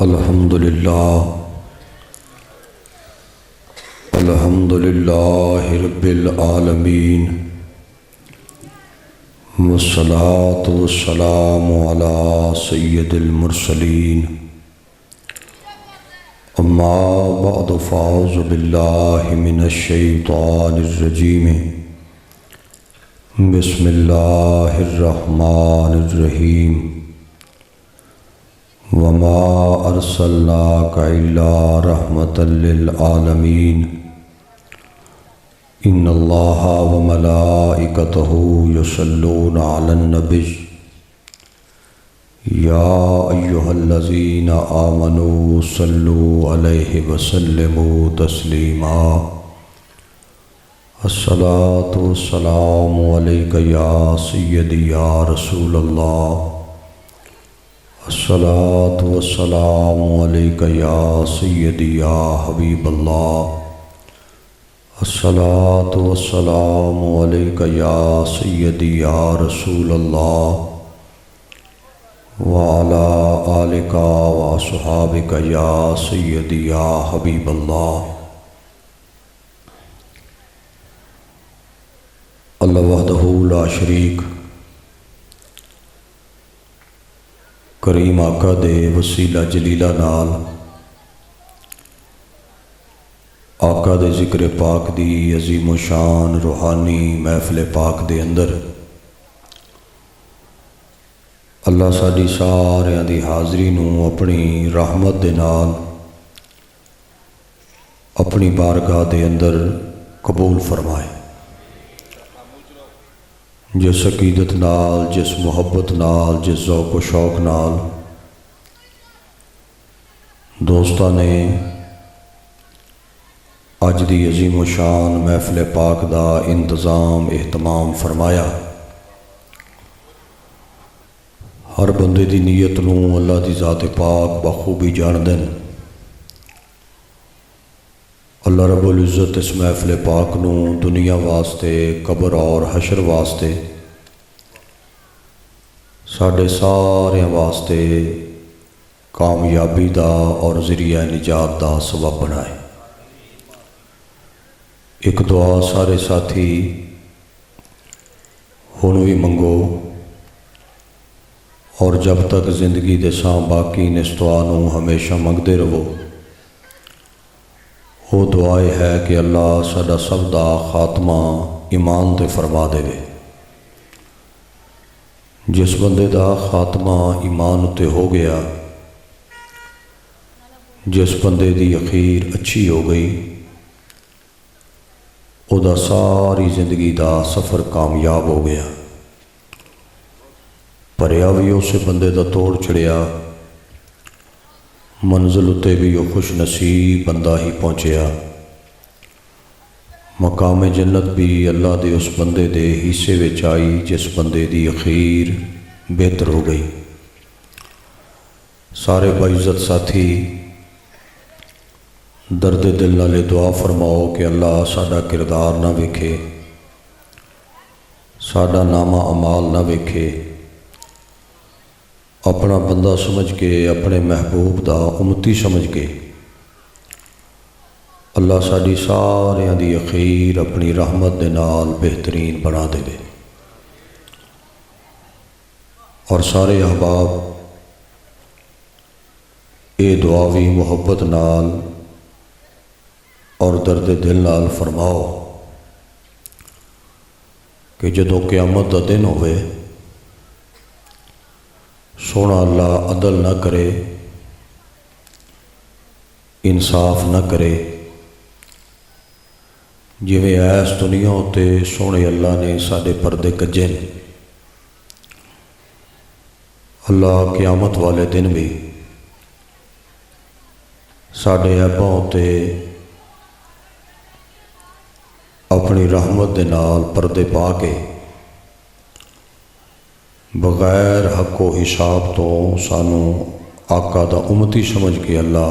अल्हम्दुलिल्लाहि रब्बिल आलमीन वस्सलातु वस्सलामु अला सय्यिदिल मुरसलीन अम्मा बअद फ़अऊज़ु बिल्लाहि मिनश शैतानिर रजीम बिस्मिल्लाहिर रहमानिर रहीम वमा अर्सलनाका इल्ला रहमतल लिल आलमीन इन्नल्लाहा व मलाइकतहु युसल्लूना अलन नबी या अय्युहल्लज़ीना आमनू सल्लू अलैहि वसल्लिमू तस्लीमा अस्सलातु वस्सलामु अलैका या सय्यदी या रसूलल्लाह अस्सलातु वस्सलामु अलैका या सय्यदी या हबीबल्लाह अस्सलातु वस्सलामु अलैका या सय्यदी या रसूलल्लाह व अला आलिका व अस्हाबिका या सय्यदी या हबीबल्लाह। अल्लाह वहदहु ला शरीक करीम आका दे वसीला जलीला नाल आका दे जिक्र पाक दी अजीम शान रूहानी महफिल पाक दे अंदर अल्लाह साडी सारियां दी हाज़री नूं अपनी रहमत दे नाल अपनी बारगाह दे अंदर कबूल फरमाए। जिस अकीदत नाल, जिस मुहब्बत नाल, जिस ज़ौक़ व शौक़ नाल दोस्तां ने अज दी अजीम शान महफिल पाक दा इंतज़ाम एहतमाम फरमाया, हर बंदे दी नीयत नूं अल्लाह दी ज़ात पाक बखूबी जानदे न। अल्लाह रब्बुल इज़्ज़त इस महफिल पाक नूं दुनिया वास्ते, कब्र और हशर वास्ते, साढ़े सारे वास्ते कामयाबी दा और ज़रिया निजात दा सबब बनाए। एक दुआ सारे साथी हुण भी मंगो और जब तक जिंदगी दे सां बाकी ने इस दुआ नूं हमेशा मंगते रहो। वो दुआ है कि अल्लाह साडा सब दा खात्मा ईमान ते फरमा देवे। जिस बंदे दा खात्मा ईमान ते हो गया, जिस बंदे दी अखीर अच्छी हो गई, उदा सारी जिंदगी दा सफ़र कामयाब हो गया। भरिया भी उस बंदे दा तोड़ चढ़िया, मंजिल उत्ते भी वो खुश नसीब बंदा ही पहुँचया। मकाम जन्नत भी अल्लाह दे उस बंदे दे हिस्से विच आई जिस बंदे दी अखीर बेहतर हो गई। सारे बाइज़्ज़त साथी दर्द दिल नाले दुआ फरमाओ कि अल्लाह साडा किरदार ना वेखे, साडा नामा अमाल ना वेखे, अपना बंदा समझ के, अपने महबूब दा उम्मती समझ के अल्लाह साडी सारियां दी अखीर अपनी रहमत दे नाल बेहतरीन बना देवे। और सारे अहबाब ये दुआ भी मुहब्बत नाल और दर्द दिल नाल फरमाओ कि जदों क़यामत दा दिन होवे, सोना अल्लाह अदल ना करे, इंसाफ ना करे, जिवें ऐस दुनिया उत्ते सोने अल्लाह ने साडे परदे कज्जे ने, अल्लाह क़यामत वाले दिन भी साडे ऐबां उत्ते अपनी रहमत दे नाल परदे पा के बगैर हको हिसाब तो सानू आका दा उम्मती समझ के अल्लाह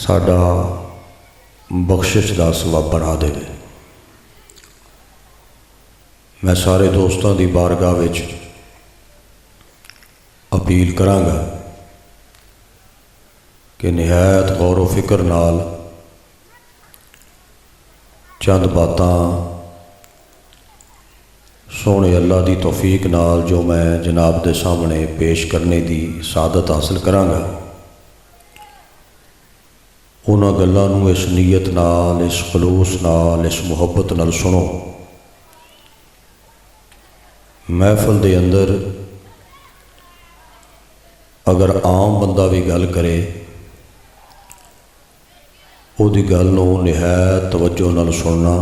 साडा बख्शिश दा सबब बना देवे। मैं सारे दोस्तों की बारगाह विच अपील करांगा कि निहायत गौर व फिक्र नाल चंद बातां सोहने अल्लाह की तौफीक नाल जो मैं जनाब के सामने पेश करने की सादत हासिल करांगा, उन्हां गल्लां नूं इस नीयत नाल, इस खलूस नाल, इस मुहब्बत नाल सुनो। महफिल दे अंदर अगर आम बंदा भी गल करे, उहदी गल नूं निहायत तवज्जो नाल सुनना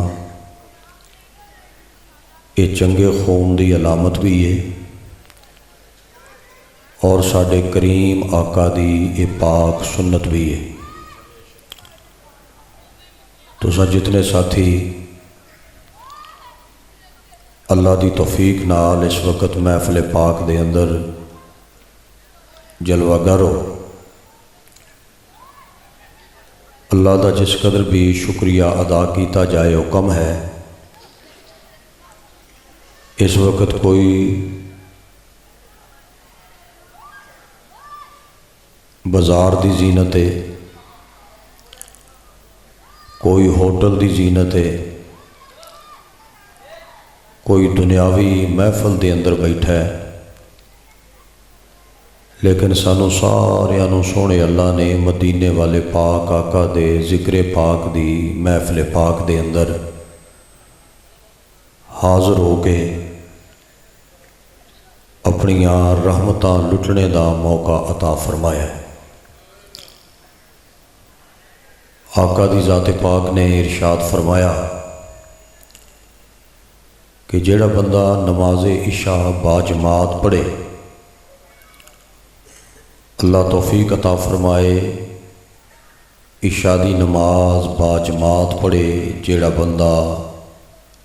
ये चंगे खून की अलामत भी है और साडे करीम आका दी ये पाक सुन्नत भी है। तुसां जितने साथी अल्लाह की तौफीक नाल इस वक्त महफिल पाक दे अंदर जलवागर हो, अल्लाह का जिस कदर भी शुक्रिया अदा किया जाए वो कम है। इस वक्त कोई बाजार की जीनत है, कोई होटल की जीनत है, कोई दुनियावी महफिल के अंदर बैठा है, लेकिन सानू सारियां नूं सोहने अल्लाह ने मदीने वाले पाक आका दे जिक्रे पाक दी महफिल पाक दे अंदर हाज़र हो के अपनियां रहमतां लुटने का मौका अता फरमाया है। आका दी ज़ाते पाक ने इरशाद फरमाया कि जेड़ा बंदा नमाज इशा बाजमात पढ़े, अल्लाह तौफीक अता फरमाए, इशा दी नमाज बाजमात पढ़े, जेड़ा बंदा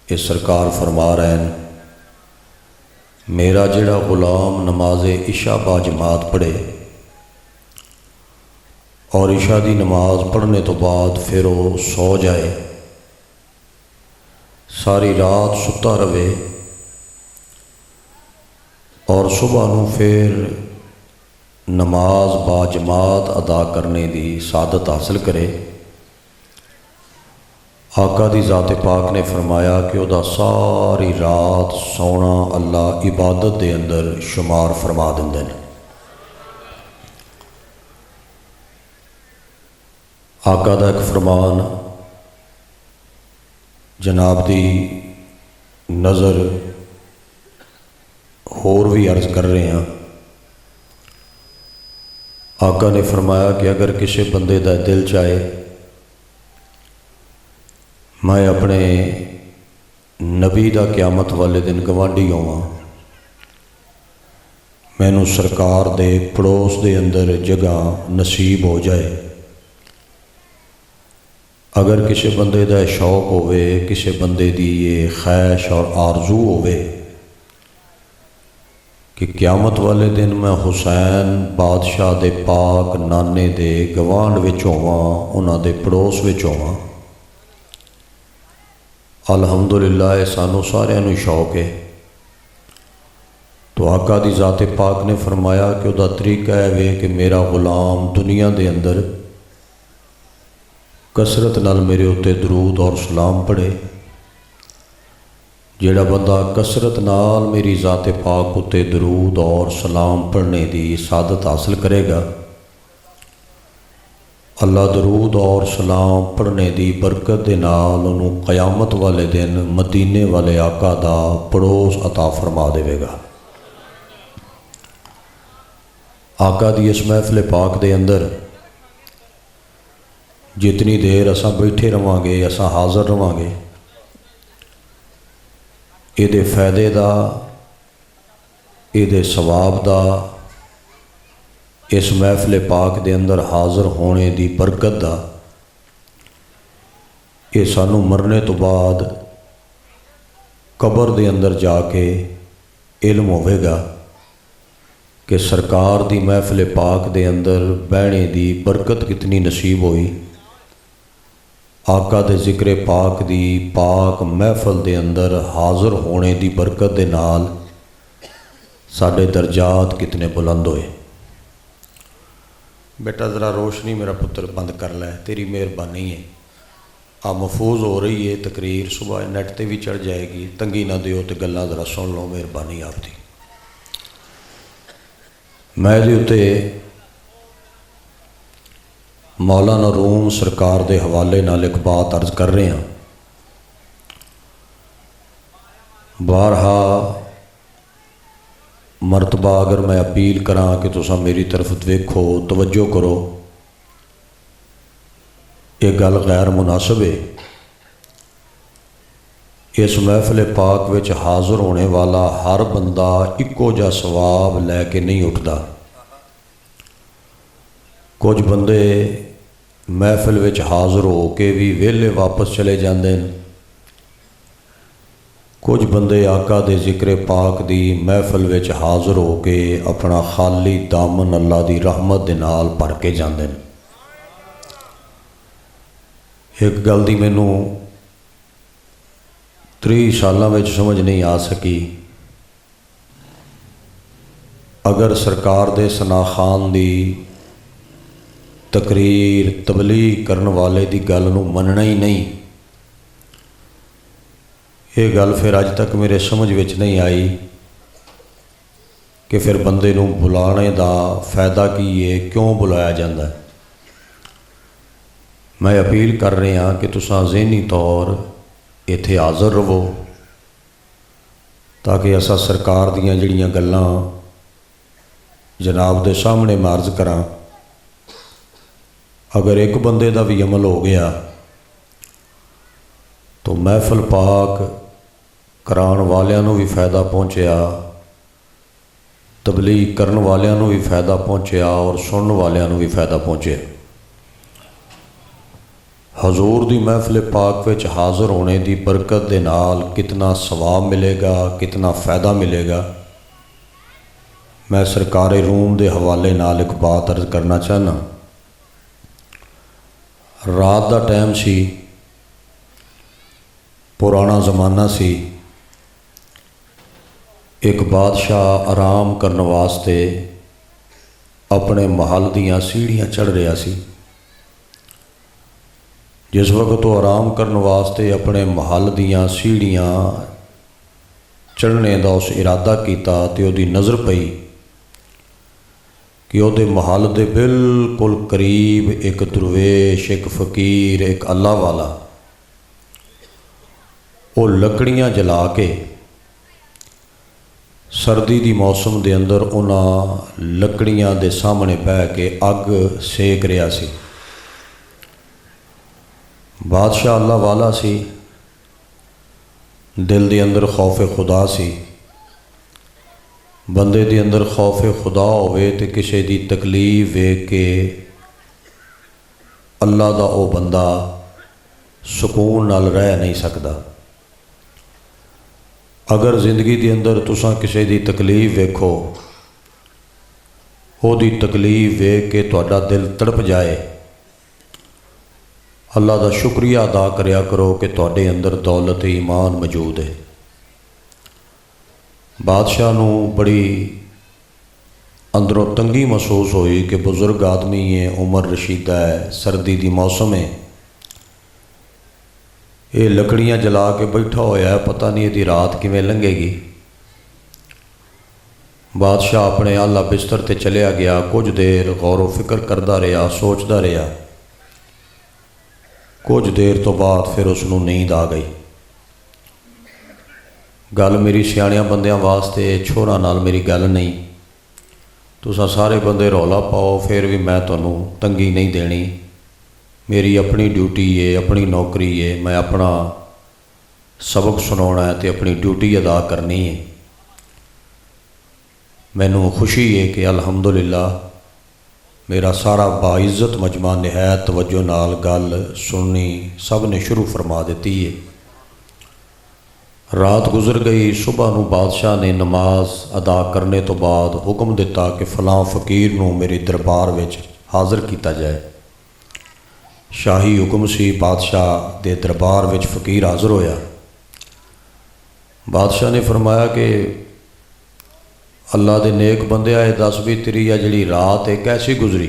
ये सरकार फरमा रहे हैं, मेरा जेड़ा गुलाम नमाज इशा बाजमात पढ़े और इशा दी नमाज पढ़ने तो बाद फिर वो सो जाए, सारी रात सुता रहे और सुबह नूं फिर नमाज बाजमात अदा करने की सादत हासिल करे, आका दी ज़ाते पाक ने फरमाया कि वह सारी रात सोना अल्लाह इबादत के अंदर शुमार फरमा देंदे ने। आका दा एक फरमान जनाब दी नज़र होर भी अर्ज कर रहे हैं। आका ने फरमाया कि अगर किसी बंदे का दिल चाहे मैं अपने नबी का क़यामत वाले दिन गवांढी होवां, मैनू सरकार दे पड़ोस दे अंदर जगह नसीब हो जाए, अगर किसी बंदे का शौक होवे, किसी बंदे की ये ख्वाहिश और आरजू होवे कि क़यामत वाले दिन मैं हुसैन बादशाह दे पाक नाने दे गवांढ विच होवां, उन्हां दे पड़ोस विच होवां। अल्हम्दुलिल्लाह सानू सारियां नूं शौक है। तो आका दी ज़ाते पाक ने फरमाया कि उहदा तरीका है वे कि मेरा गुलाम दुनिया दे अंदर कसरत नाल मेरे उत्ते दरूद और सलाम पढ़े। जेड़ा बंदा कसरत नाल मेरी ज़ाते पाक उत्ते दरूद और सलाम पढ़ने की सादत हासिल करेगा, अल्लाह दरूद और सलाम पढ़ने की बरकत दे नाल उन्हों क़यामत वाले दिन मदीने वाले आका दा पड़ोस अता फरमा देवेगा। आका दी इस महफिल पाक दे अंदर जितनी देर असां बैठे रहांगे, असां हाज़र रहांगे, इहदे फ़ायदे दा, इहदे सवाब दा, इस महफिल पाक दे अंदर हाज़र होने की बरकत दा, ये सानू मरने तो बाद कबर दे अंदर जाके इल्म होवेगा कि सरकार दी महफिल पाक दे अंदर बहने की बरकत कितनी नसीब हुई। आका दे जिक्र पाक दी पाक महफिल दे अंदर हाज़र होने की बरकत दे नाल साडे दर्जात कितने बुलंद होए। बेटा ज़रा रोशनी मेरा पुत्र बंद कर लै, तेरी मेहरबानी है। आप महफूज हो रही है तकरीर, सुबह नैट पर भी चढ़ जाएगी, तंगी ना दिओ तो गल्लां ज़रा सुन लो, मेहरबानी आपकी। मैं इहदे उत्ते मौलाना रूम सरकार के हवाले नाल एक बात अर्ज कर रहा। बारहा मरतबा अगर मैं अपील करा कि तुसा मेरी तरफ देखो, तवज्जो करो, ये गल गैर मुनासिब है। इस महफिल पाक विच हाज़र होने वाला हर बंदा इक्को जिहा सवाब लैके नहीं उठता। कुछ बंदे महफिल विच हाज़र हो के भी वेले वापस चले जाते हैं। कुछ बंदे आका दे जिक्र पाक दी महफिल विच हाज़र हो के अपना खाली दामन अल्लाह दी रहमत दे नाल भर के जाते हैं। एक गल दी मैनू 30 सालों में समझ नहीं आ सकी। अगर सरकार दे सना खान दी तकरीर तबलीग करने वाले दी गल नूं मनना ही नहीं, ये गल फिर अज तक मेरे समझ विच नहीं आई कि फिर बंदे नूं बुलाने दा फायदा की है, क्यों बुलाया जाता है। मैं अपील कर रहा कि तुसां ज़हनी तौर इत्थे हाज़र रवो, ताकि असा सरकार दीयां जिहड़ियां गल्लां जनाब दे सामने मैं अर्ज करां। अगर एक बंदे का भी अमल हो गया तो महफिल पाक कराउण वालियां नूं भी फायदा पहुँचया, तबलीग करन वालियां नूं भी फायदा पहुँचया और सुनन वालियां नूं भी फायदा पहुँचया। हजूर दी महफिल पाक विच हाज़र होने की बरकत दे नाल कितना सवाब मिलेगा, कितना फ़ायदा मिलेगा। मैं सरकार रूम के हवाले नाल एक बात अर्ज करना चाहना। रात का टाइम सी, पुराना ज़माना सी। एक बादशाह आराम करने वास्ते अपने महल दियां सीढ़ियां चढ़ रहा सी। जिस वक्त वो आराम करने वास्ते अपने महल दियां सीढ़ियां चढ़ने का उस इरादा किया तो उसकी नज़र पई कि उसदे महल दे बिल्कुल करीब एक दरवेश, एक फ़कीर, एक अल्लाह वाला वो लकड़ियां जला के सर्दी की मौसम के अंदर उन्हां लकड़ियां दे सामने बह के अग सेक रहा सी। बादशाह अल्लाह वाला सी, दिल के अंदर खौफ खुदा सी। बंदे के अंदर खौफ खुदा होवे ते किसी की तकलीफ वेख के अल्लाह का वो बंदा सुकून नाल रह नहीं सकता। अगर जिंदगी के अंदर तुसां किसी की तकलीफ वेखो, ओदी तकलीफ वेख के तुहाडा दिल तड़प जाए, अल्लाह का शुक्रिया अदा करया करो कि तुहाडे अंदर दौलत ईमान मौजूद है। बादशाह नूं बड़ी अंदरों तंगी महसूस हुई कि बुजुर्ग आदमी है, उम्र रशीदा है, सर्दी की मौसम है, ये लकड़ियां जला के बैठा होया है, पता नहीं यदी रात किवें लंघेगी। बादशाह अपने आला बिस्तर ते चलिया गया। कुछ देर गौर फिक्र करता रहा, सोचता रहा। कुछ देर तो बाद फिर उसनूं नींद आ गई। गल मेरी सियाणियां बंदियां वास्ते, छोरा नाल मेरी गल नहीं। तुसां सारे बंदे रौला पाओ, फिर भी मैं तुहानूं तंगी नहीं देनी। मेरी अपनी ड्यूटी है, अपनी नौकरी है, मैं अपना सबक सुनाना है तो अपनी ड्यूटी अदा करनी है। मैनूं खुशी है कि अल्हम्दुलिल्लाह मेरा सारा बाइज़्ज़त मजमा नहायत तवज्जो नाल गल सुननी सब ने शुरू फरमा दी है। रात गुजर गई। सुबह नूं बादशाह ने नमाज अदा करने तो बाद हुक्म दिता कि फलां फ़कीर नूं मेरे दरबार विच हाज़र किया जाए। शाही हुक्म सी, बादशाह दे दरबार विच फ़कीर हाज़र होया। बादशाह ने फरमाया कि अल्लाह दे नेक बंदिया, दस भी तेरी आ जिहड़ी रात है कैसी गुजरी।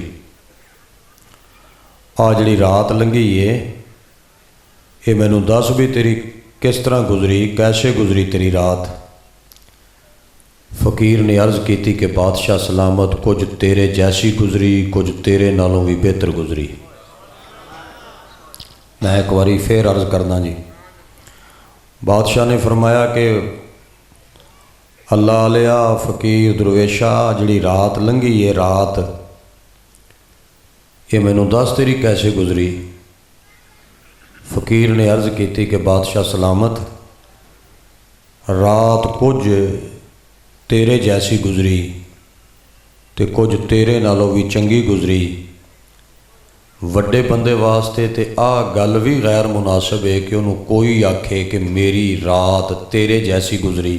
आ जिहड़ी रात लंघी है ये मैनू दस भी तेरी किस तरह गुजरी, कैसे गुजरी तेरी रात। फ़कीर ने अर्ज़ की कि बादशाह सलामत, कुछ तेरे जैसी गुजरी, कुछ तेरे नालों भी बेहतर गुजरी। मैं एक बारी फिर अर्ज़ करना जी। बादशाह ने फरमाया कि अल्लाह लिया फ़कीर दरवेशा, जिहड़ी रात लंघी है रात, ये मैनू दस तेरी कैसे गुजरी। फ़कीर ने अर्ज़ की कि बादशाह सलामत, रात कुछ तेरे जैसी गुजरी तो कुछ तेरे नालों भी चंगी गुजरी। वड्डे बंदे वास्ते तो आ गल भी गैर मुनासिब है कि उन्होंने कोई आखे कि मेरी रात तेरे जैसी गुजरी,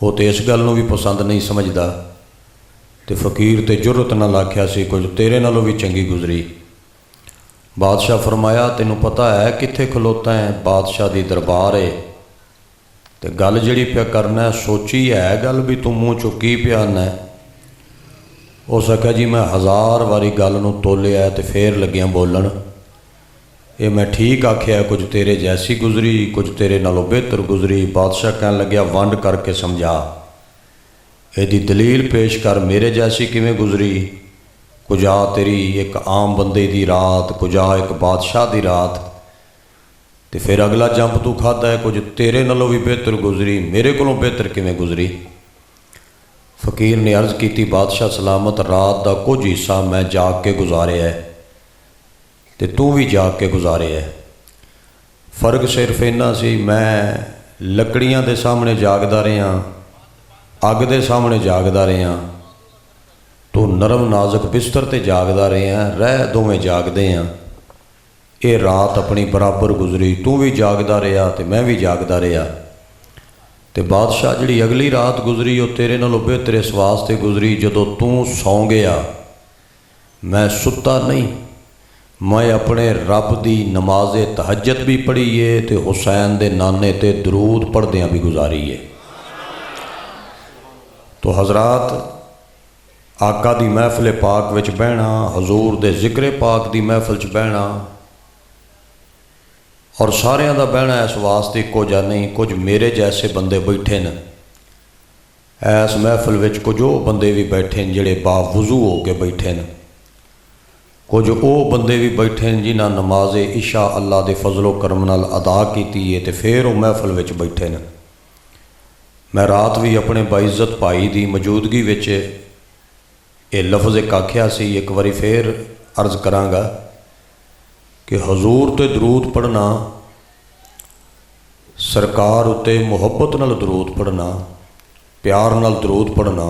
वो तो इस गल नूं भी पसंद नहीं समझदा। तो फ़कीर तो जुर्रत नाल आख्या सी कुछ तेरे नालों भी चंगी गुजरी। बादशाह फरमाया तेनों पता है कित्थे खलोता है, बादशाह दी दरबार है, तो गल जिहड़ी पिया करना है सोची है गल भी तू मूँह चों की पिया आना है। उस आख्या जी मैं 1000 वारी गल नूं तोलिया तो फिर लग्या बोलन, ये मैं ठीक आख्या कुछ तेरे जैसी गुजरी, कुछ तेरे नालों बेहतर गुजरी। बादशाह कहन लग्या वंड करके समझा, यदी दलील पेश कर, मेरे जैसी किवें गुजरी। कुजा तेरी एक आम बंदे दी रात, कुजा एक बादशाह दी रात, तो फिर अगला जंप तू खादा है कुछ तेरे नालों भी बेहतर गुजरी, मेरे कोलों बेहतर किवें गुजरी। फ़कीर ने अर्ज़ की बादशाह सलामत, रात का कुछ हिस्सा मैं जाग के गुजारिया है तो तू भी जाग के गुजारिया है। फ़र्क सिर्फ इन्ना सी, मैं लकड़ियां दे सामने जागदा रहा, अग दे सामने जागदा रहा, तो नरम नाजुक बिस्तर ते जागदा रहा, रह दोवें जागदे हैं। ये रात अपनी बराबर गुजरी, तू भी जागदा रहा तो मैं भी जागदा रहा। तो बादशाह जिहड़ी अगली रात गुजरी वो तेरे नालों बेहतर इस वास्ते गुजरी, जदों तू सौ गया मैं सुता नहीं, मैं अपने रब दी नमाज़े तहज्जुद भी पढ़ी है तो हुसैन दे नाने ते दरूद पढ़दियाँ भी गुजारी है। तो हज़रात, आका दी महफिल पाक विच बहना, हजूर दे जिक्र पाक दी महफिल च बहना और सारियां दा बहना इस वास्ते इक्को जिहा नहीं। कुछ मेरे जैसे बंदे बैठे न इस महफिल विच, कुछ वो बंदे भी बैठे न जिहड़े बावजू हो के बैठे न, कुछ वो बंदे भी बैठे न जिन्हां नमाज इशा अल्लाह दे फजलो करम नाल अदा की है तो फिर वो महफिल विच बैठे न। मैं रात भी अपने बाइज़त भाई की मौजूदगी विच ये लफ्ज़ एक आख्या सी, एक बारी फिर अर्ज़ करांगा कि हजूर ते दरूद पढ़ना, सरकार उत्ते मुहब्बत नाल दरूद पढ़ना, प्यार नाल दरूद पढ़ना,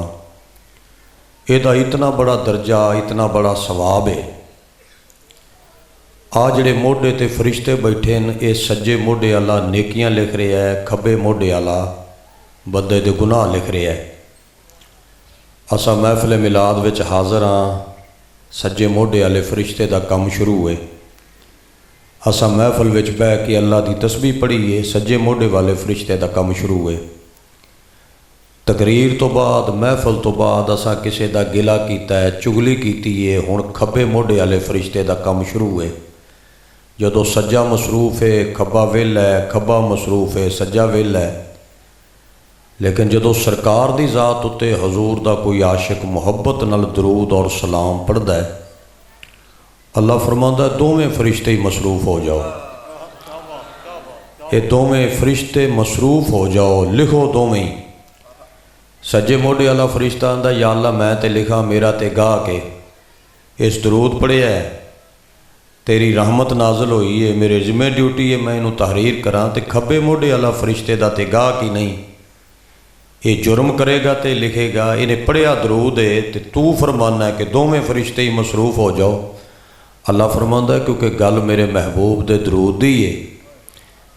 इहदा इतना बड़ा दर्जा, इतना बड़ा सवाब है। आ जिहड़े मोढे ते फरिश्ते बैठे न, ये सज्जे मोढे वाला नेकियां लिख रहा है, खब्बे मोढे वाला बंदे दे गुनाह लिख रहा है। असा महफिल मिलाद विच हाज़र हाँ, सज्जे मोढे वाले फरिश्ते दा काम शुरू है। असा महफिल विच बह के अल्लाह की तस्बीह पढ़ी है, सज्जे मोढे वाले फरिश्ते का काम शुरू है। तकरीर तो बाद, महफिल तो बाद असा किसी का गिला किया है, चुगली की है, हुण खब्बे मोढे वाले फरिश्ते का काम शुरू है। जदों सज्जा मसरूफ है खब्बा वेला है, खब्बा मसरूफ है सज्जा वेला है। लेकिन जदों सरकार की ज़ात उत्ते हजूर का कोई आशिक मुहब्बत नाल दरूद और सलाम पढ़दा है, अल्लाह फरमांदा दोवें फरिश्ते ही मसरूफ हो जाओ, ये दोवें फरिश्ते मसरूफ हो जाओ, लिखो दोवें ही। सज्जे मोढे वाला फरिश्ता आंदा या अल्लाह मैं तो लिखा, मेरा तो गाह के इस दरूद पढ़िया है, तेरी रहमत नाजल हुई है, मेरे जिम्मे ड्यूटी है मैं इनू तहरीर करा। तो खब्बे मोढे वाला फरिश्ते का तो गाह की नहीं, ये जुर्म करेगा तो लिखेगा, इन्हें पढ़िया दरूद है तो तू फरमाना है कि दोवें फरिश्ते ही मसरूफ हो जाओ। अल्लाह फरमांदा है क्योंकि गल मेरे महबूब दे दरूद दी है,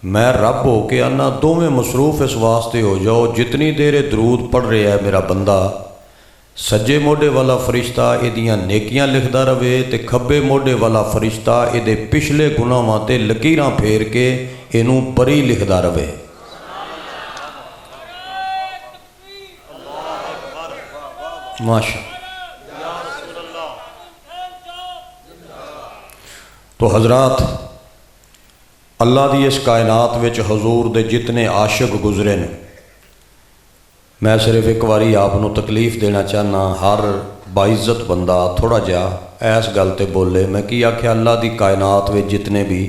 मैं रब हो के आना दोवें मसरूफ इस वास्ते हो जाओ, जितनी देर दरूद पढ़ रहा है मेरा बंदा, सज्जे मोढे वाला फरिश्ता इहदियां नेकियां लिखदा रहे तो खब्बे मोढे वाला फरिश्ता इहदे पिछले गुनाहां ते लकीरां फेर के इनू बरी लिखदा रहे। माशा तो हज़रात, अल्लाह की इस कायनात विच हजूर दे जितने आशिक गुजरे ने, मैं सिर्फ एक बारी आपनों तकलीफ़ देना चाहना। हर बाइज़्ज़त बंदा थोड़ा जिहा इस गल ते बोले। मैं की आख्या, अल्लाह की कायनात विच जितने भी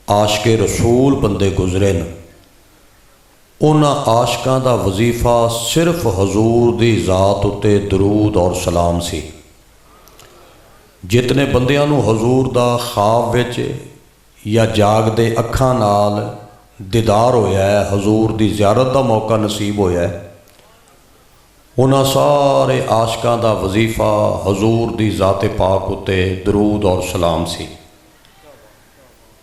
आशिके रसूल बंदे गुजरे न, उन्हां आशिकां दा वजीफ़ा सिर्फ हजूर दी ज़ात उत्ते दरूद और सलाम सी। जितने बंदियां नूं हजूर दा ख्वाब विच या जागदे अखां नाल दीदार होया है, हजूर दी ज़ियारत दा मौका नसीब होया है, उन्हां सारे आशिकां दा वजीफ़ा हजूर दी ज़ाते पाक उत्ते दरूद और सलाम सी।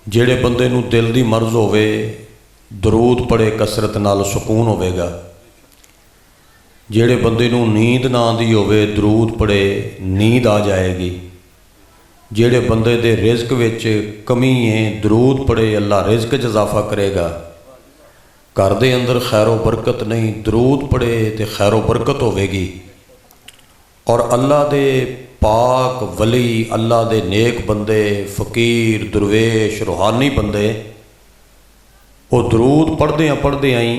जिहड़े बंदे नूं दिल दी मर्ज़ होवे, दरूद पढ़े कसरत नाल सुकून होवेगा। जिहड़े बंदे नूं नींद ना आंदी होवे, दरूद पढ़े नींद आ जाएगी। जिहड़े बंदे दे रिज़्क विच कमी है, दरूद पढ़े अल्लाह रिज़्क च इजाफा करेगा। घर दे अंदर खैरो बरकत नहीं, दरूद पढ़े तो खैरो बरकत होवेगी। और अल्लाह दे पाक वली, अल्लाह दे नेक बंदे, फ़कीर, दरवेश, रूहानी बंदे, वो दरूद पढ़दे ही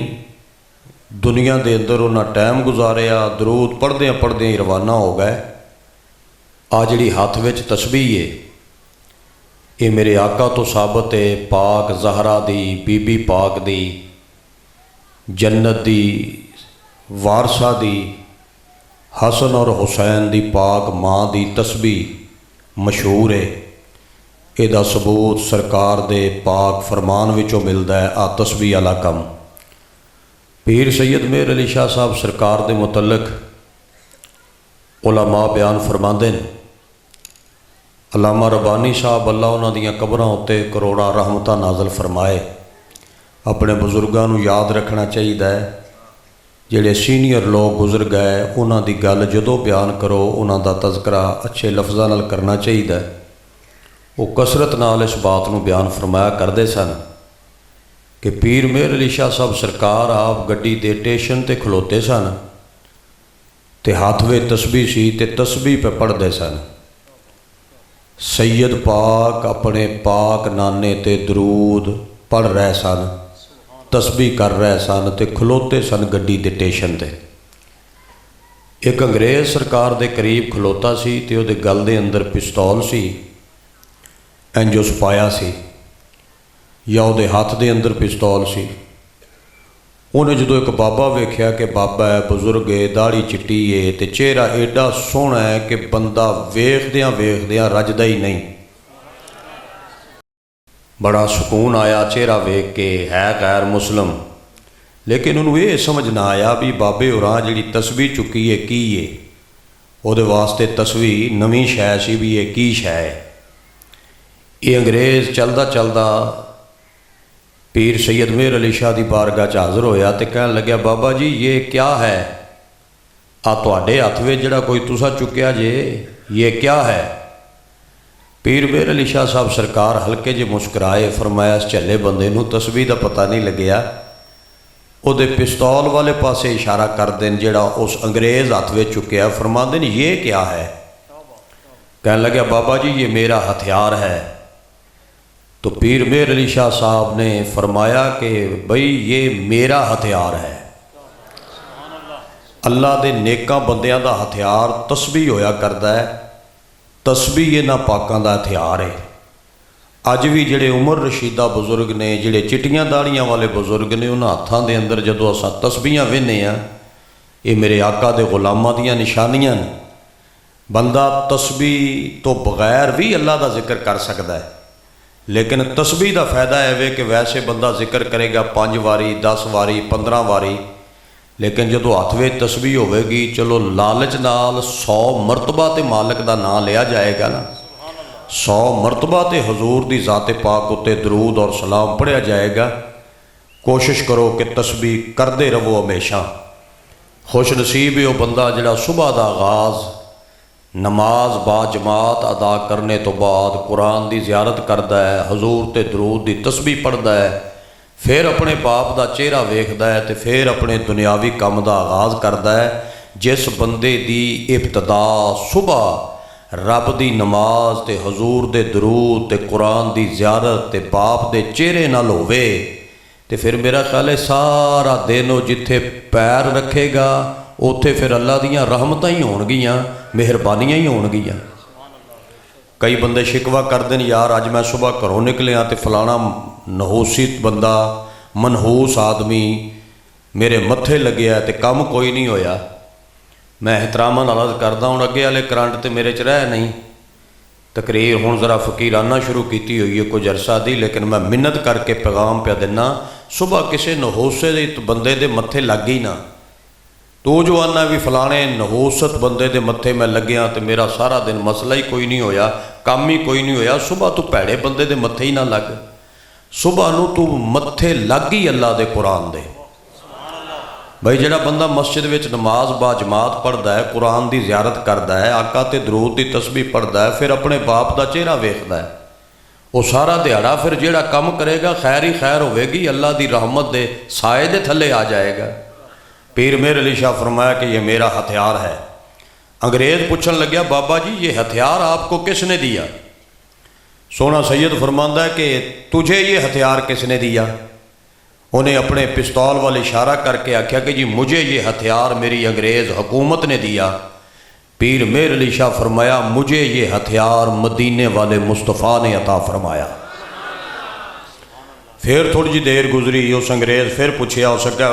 दुनिया दे अंदर उन्हें टाइम गुजारिया, दरूद पढ़दे ही रवाना हो गए। आ जिहड़ी हथ विच तस्बीह है, ये मेरे आका तो साबित है, पाक ज़हरा दी, बीबी पाक दी, जन्नत दी, वारसा दी, हसन और हुसैन दी पाक माँ दी तस्बीह मशहूर है। इहदा सबूत सरकार दे पाक फरमान विचों मिलदा है। आ तस्बीह वाला कम पीर सैयद मेहर अली शाह साहब सरकार दे मुतल्लक उलमा बयान फरमाते हैं। अल्लामा रब्बानी साहब, अल्लाह उन्हां दियां कबरां उत्ते करोड़ां रहमतां नाज़िल फरमाए। अपने बजुर्गों नूं याद रखना चाहिए है। जिहड़े सीनियर लोग गुजर गए, उन्हां दी गल जदों बयान करो, उन्हां दा तज़करा अच्छे लफ्ज़ां नाल करना चाहिए है। वो कसरत नाल इस बात नूं बयान फरमाया करते सन कि पीर मेहर अली शाह साहब सरकार आप गड्डी दे स्टेशन ते खलोते सन ते हाथ में तस्बीह सी ते तस्बीह पे पढ़ते सन। सैयद पाक अपने पाक नाने ते दरूद पढ़ रहे सन, तस्बीह कर रहे सन ते खलोते सन गड्डी दे स्टेशन ते। एक अंग्रेज़ सरकार दे करीब खलोता सी ते उहदे गल दे अंदर पिस्तौल सी, इंज उस पाया सी, या उहदे हाथ दे अंदर पिस्तौल सी। उन्हें जो एक बाबा वेख्या कि बाबा है, बजुर्ग है, दाढ़ी चिट्टी है, तो चेहरा एडा सोहना है कि बंदा वेखदियां वेखदियां रजदा ही नहीं। बड़ा सुकून आया चेहरा वेख के, है गैर मुस्लिम, लेकिन उन्होंने ये समझ ना आया भी बाबे होरां जिहड़ी तस्बीह चुकी है की है। उहदे वास्ते तस्बीह नवीं शै सी भी ये की शै है। ये अंग्रेज़ चलदा चलदा पीर सैयद मेहर अली शाह की बारगाह च हाज़र होया तो कहन लग्या, बाबा जी ये क्या है? आ तुहाडे हथ में जिहड़ा कोई तुसा चुक्या जे, ये क्या है? पीर मेहर अली शाह साहब सरकार हल्के जे मुस्कराए, फरमाया इस झल्ले बंदे नूं तस्बीह दा पता नहीं लग्या। उहदे पिस्तौल वाले पासे इशारा कर देन जिहड़ा उस अंग्रेज़ हथ में चुक्या, फरमांदे ने ये क्या है? कहन लग्या, बाबा जी ये मेरा हथियार है। तो पीर मेहर अली शाह साहब ने फरमाया कि बई ये मेरा हथियार है। अल्लाह दे नेकां बंदियां दा हथियार तस्बीह होया करदा है। तस्बीह इन्हां पाकां दा हथियार है। अज भी जिहड़े उमर रशीदा बुजुर्ग ने, जिहड़े चिट्टियां दाड़ियां वाले बुजुर्ग ने, उन्हां हत्थां दे अंदर जदों असां तस्बीहां वेखने आ, ये मेरे आका दे गुलामां दियां निशानियां ने। बंदा तस्बीह तो बगैर भी अल्लाह दा जिक्र कर सकदा है, लेकिन तस्बीह का फायदा है कि वैसे बंदा जिक्र करेगा 5 वारी 10 वारी 15 वारी, लेकिन जो हथ में तस्बीह होगी, चलो लालच नाल 100 मरतबा तो मालिक का नाम लिया जाएगा ना, 100 मरतबा तो हजूर की ज़ाते पाक उत्ते दरूद और सलाम पढ़िया जाएगा। कोशिश करो कि तस्बीह करते रहो हमेशा। खुश नसीब है वह बंदा जिहड़ा सुबह का आगाज़ नमाज बाजमात अदा करने तो बाद कुरान की ज़ियारत करता है, हजूर ते दरूद की तस्बीह पढ़ता है, फिर अपने बाप का चेहरा वेखदा है, तो फिर अपने दुनियावी काम का आगाज़ करता है। जिस बंदे की इब्तदा सुबह रब दी नमाज ते हजूर दे दरूद ते कुरान दी ज़ियारत ते बाप दे चेहरे नाल होवे ते फिर मेरा ख्याल है सारा दिन वो जिथे पैर रखेगा उत्थे फिर अल्लाह दियां रहमतां ही होणगियां, मेहरबानियां ही होणगियां। कई बंदे शिकवा करते हैं, यार अज मैं सुबह घरों निकलिया तो फलाना नहूसित बंदा मनहूस आदमी मेरे मत्थे लग्या तो काम कोई नहीं होया। मैं एहतराम नाल अर्ज़ करदा हूँ अगे वाले करंट तो मेरे च रह नहीं, तकरीर हुण ज़रा फकीराना शुरू की हुई है कुछ अरसा दी, लेकिन मैं मिन्नत करके पैगाम पे दिना, सुबह किसी नहूसे दे बंदे दे मत्थे लग गई ना, तू जो आना भी फलाने नहूसत बंदे दे मत्थे मैं लग्या तो मेरा सारा दिन मसला ही कोई नहीं होया, काम ही कोई नहीं होया। सुबह तू भैड़े बंदे दे मत्थे ही ना लग, सुबह नू तू मत्थे लग ही अल्लाह दे कुरान दे। भाई जिहड़ा बंदा मस्जिद विच नमाज बा जमात पढ़दा है, कुरान की ज़ियारत करदा है, आका ते दरूद की तस्बीह पढ़दा है, फिर अपने बाप का चेहरा वेखदा है, वो सारा दिहाड़ा फिर जिहड़ा काम करेगा खैर ही खैर होवेगी, अल्लाह की रहमत दे साए दे थले आ जाएगा। पीर मेहर अली शाह फरमाया कि ये मेरा हथियार है। अंग्रेज़ पूछन लग्या, बाबा जी ये हथियार आपको किसने दिया? सोना सैयद फरमांदा है कि तुझे ये हथियार किसने दिया? उन्हें अपने पिस्तौल वाल इशारा करके आख्या कि जी मुझे ये हथियार मेरी अंग्रेज़ हुकूमत ने दिया। पीर मेहर अली शाह फरमाया, मुझे ये हथियार मदीने वाले मुस्तफ़ा ने अता फरमाया। फिर थोड़ी जी देर गुजरी, उस अंग्रेज़ फिर पूछया, हो सका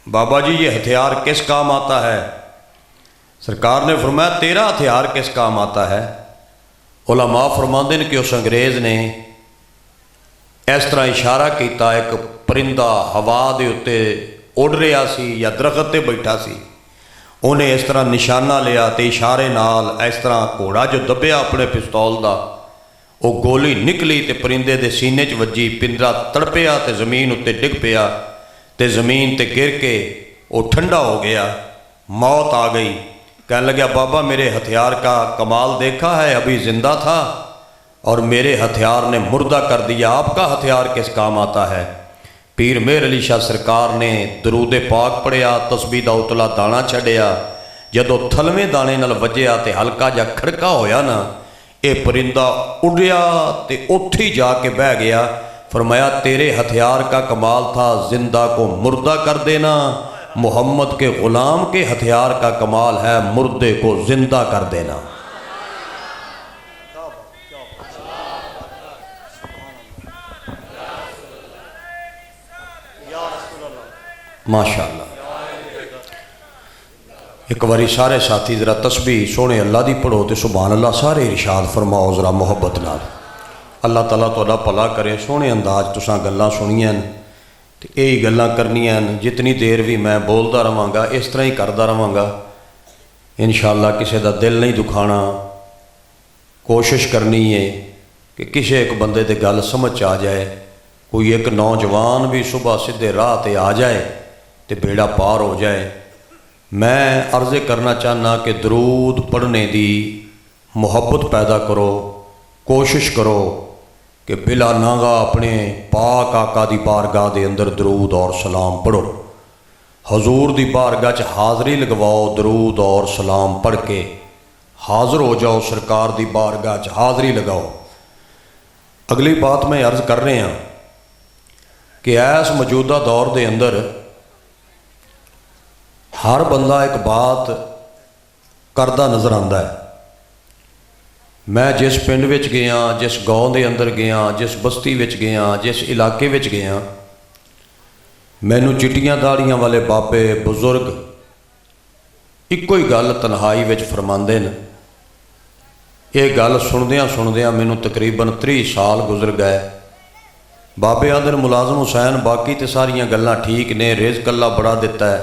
बाबा जी ये हथियार किस काम आता है? सरकार ने फरमाया तेरा हथियार किस काम आता है? उलमा फरमाते हैं कि उस अंग्रेज़ ने इस तरह इशारा किया, एक परिंदा हवा के उत्ते उड़ रहा सी या दरख्त ते बैठा सी, उन्हें इस तरह निशाना लिया तो इशारे नाल इस तरह घोड़ा जो दबिया अपने पिस्तौल का, वो गोली निकली तो परिंदे के सीने च वजी, पिंजरा तड़पिया तो जमीन उत्ते डिग पिया तो जमीन ते गिर के वो ठंडा हो गया, मौत आ गई। कहने लगा बाबा मेरे हथियार का कमाल देखा है, अभी जिंदा था और मेरे हथियार ने मुर्दा कर दिया, आपका हथियार किस काम आता है? पीर मेहर अली शाह सरकार ने दरूद पाक पढ़िया, तस्बीह दा उतला दाना छड़िया, जदों थलवें दाने नाल वजया तो हल्का जा खड़का होया ना, ये परिंदा उड़िया तो उत्थे ही जाके बह गया। फरमाया तेरे हथियार का कमाल था जिंदा को मुर्दा कर देना, मोहम्मद के ग़ुलाम के हथियार का कमाल है मुर्दे को जिंदा कर देना। माशाअल्लाह। एक बारी सारे साथी जरा तस्बीह सोने अल्लाह दी पढ़ो तो सुभान अल्लाह सारे इरशाद फरमाओ जरा मुहब्बत नाल। अल्लाह ताला तुहाडा भला करे। सोहने अंदाज तुसां गल्लां सुनियां तो यही गल्लां करनियां, जितनी देर भी मैं बोलता रहांगा इस तरह ही करता रहांगा, इंशाअल्लाह किसी का दिल नहीं दुखाना। कोशिश करनी है कि किसी एक बंदे की गल समझ आ जाए, कोई एक नौजवान भी सुबह सीधे राह ते आ जाए तो बेड़ा पार हो जाए। मैं अर्ज़े करना चाहना कि दरूद पढ़ने की मुहब्बत पैदा करो, कोशिश करो कि बिला नागा अपने पाक आका दी बारगाह दे अंदर दरूद और सलाम पढ़ो। हजूर दी बारगाह च हाज़री लगवाओ, दरूद और सलाम पढ़ के हाज़र हो जाओ, सरकार दी बारगाह च हाज़री लगाओ। अगली बात मैं अर्ज़ कर रहे हैं कि इस मौजूदा दौर के अंदर हर बंदा एक बात करता नज़र आता है। मैं जिस पिंड विच गया, जिस गाँव के अंदर गया, जिस बस्ती विच गया, जिस इलाके विच गया, मैनू चिट्टियां दाड़ियां वाले बाबे बुजुर्ग इक्को ही गल तन्हाई विच फरमांदे न। ये गल सुनदियां सुनदियां मैनू तकरीबन 30 साल गुजर गए। बाबे आदर मुलाजम हुसैन बाकी तो सारियां गल्लां ठीक ने, रिज़्क अल्लाह बड़ा दिता है,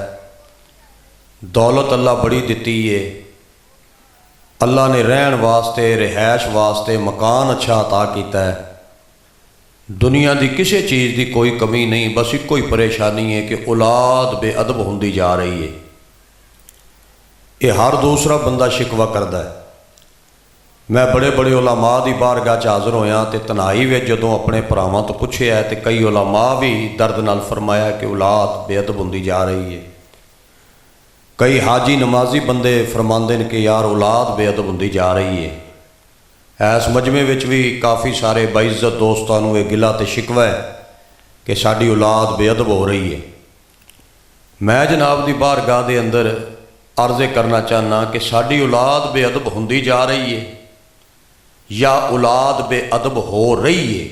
दौलत अल्लाह बड़ी दिती है, अल्लाह ने रहन वास्ते रिहायश वास्ते मकान अच्छा अता किया है, दुनिया की किसी चीज़ की कोई कमी नहीं, बस एको ही परेशानी है कि औलाद बेअदब होंदी जा रही है। ये हर दूसरा बंदा शिकवा करता है। मैं बड़े बड़े उलमा की बारगाह च हाज़र होया तो तनाई में जदों अपने भरावां तो पूछया है तो कई उलमा भी दर्द नाल फरमाया कि औलाद बेअदब होंदी जा रही है। कई हाजी नमाजी बंदे फरमाते हैं कि यार औलाद बेअदब होंदी जा रही है। इस मजमे विच भी काफ़ी सारे बाइज़्ज़त दोस्तों को गिला तो शिकवा है कि साडी औलाद बेअदब हो रही है। मैं जनाब की बारगाह के अंदर अर्ज़ करना चाहना कि साडी औलाद बेअदब होंदी जा रही है या औलाद बेअदब हो रही है।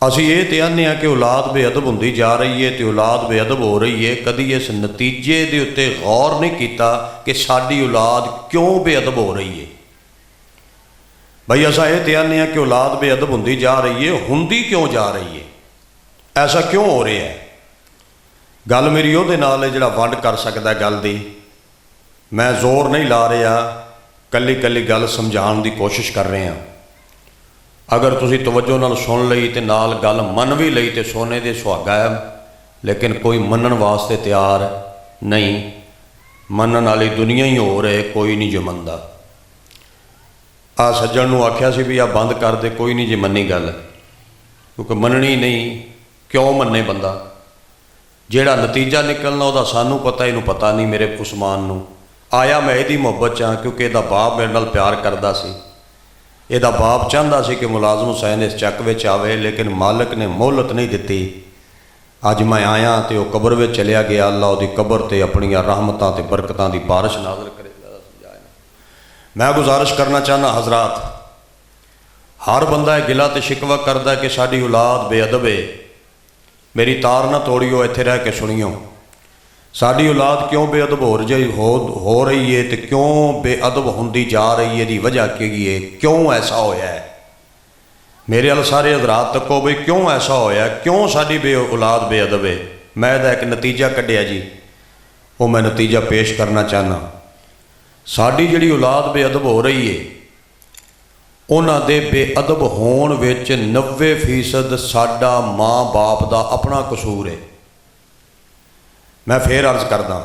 असी ये तो आने कि औलाद बेअदब होंदी जा रही है तो औलाद बेअदब हो रही है। कभी इस नतीजे के उत्ते गौर नहीं किया कि साडी औलाद क्यों बेअदब हो रही है। भाई असा ये तो आने कि औलाद बेअदब होंदी जा रही है, होंदी क्यों जा रही है, ऐसा क्यों हो रहा है। गल मेरी उहदे नाल है जिहड़ा वंड कर सकता है गल दी। मैं जोर नहीं ला रहा, कल्ली कल्ली गल समझाने की कोशिश कर रहे हैं। अगर तुसी तवज्जो नाल सुन लई ते नाल गल मन भी लई तो सोने दे सुहागा है, लेकिन कोई मनन वास्ते तैयार नहीं। मनन वाली दुनिया ही हो रहे, कोई नहीं जो मनदा। आ सज्जन नूं आख्या सी भी आ बंद कर दे, कोई नहीं जे मन्नी गल, क्योंकि मननी नहीं। क्यों मन्ने बंदा, जिहड़ा नतीजा निकलना वह सानू पता, इनू पता नहीं। मेरे उस्मान नूं आया मैं इहदी मुहब्बत च हाँ, क्योंकि इहदा बाप मेरे नाल प्यार करदा सी। इहदा बाप चाहता सी कि मुलाजम हुसैन इस चक विच आवे, लेकिन मालिक ने मोहलत नहीं दिती। अज मैं आया तो वह कबर में चलिया गया। अल्लाह उहदी कबर ते अपनियां रहमतां ते बरकतां दी बारिश नाज़िल करे। मैं गुजारिश करना चाहना हजरात, हर बंदा गिला तो शिकवा करता है कि साडी औलाद बेअदब है। मेरी तार ना तोड़ियो, इत्थे रह के सुनियो। साडी औलाद क्यों बेअदब हो रही है तो क्यों बेअदब होंदी जा रही है, दी वजह की है, क्यों ऐसा होया है। मेरे अल सारे हजरात तको बई क्यों ऐसा होया, क्यों साडी औलाद बेअदब है। मैं इहदा एक नतीजा कढ़िया जी, वो मैं नतीजा पेश करना चाहना। साडी जिहड़ी औलाद बेअदब हो रही है, उन्हां दे बेअदब होण विच 90% साडा माँ बाप दा अपना कसूर है। मैं फिर अर्ज करदा,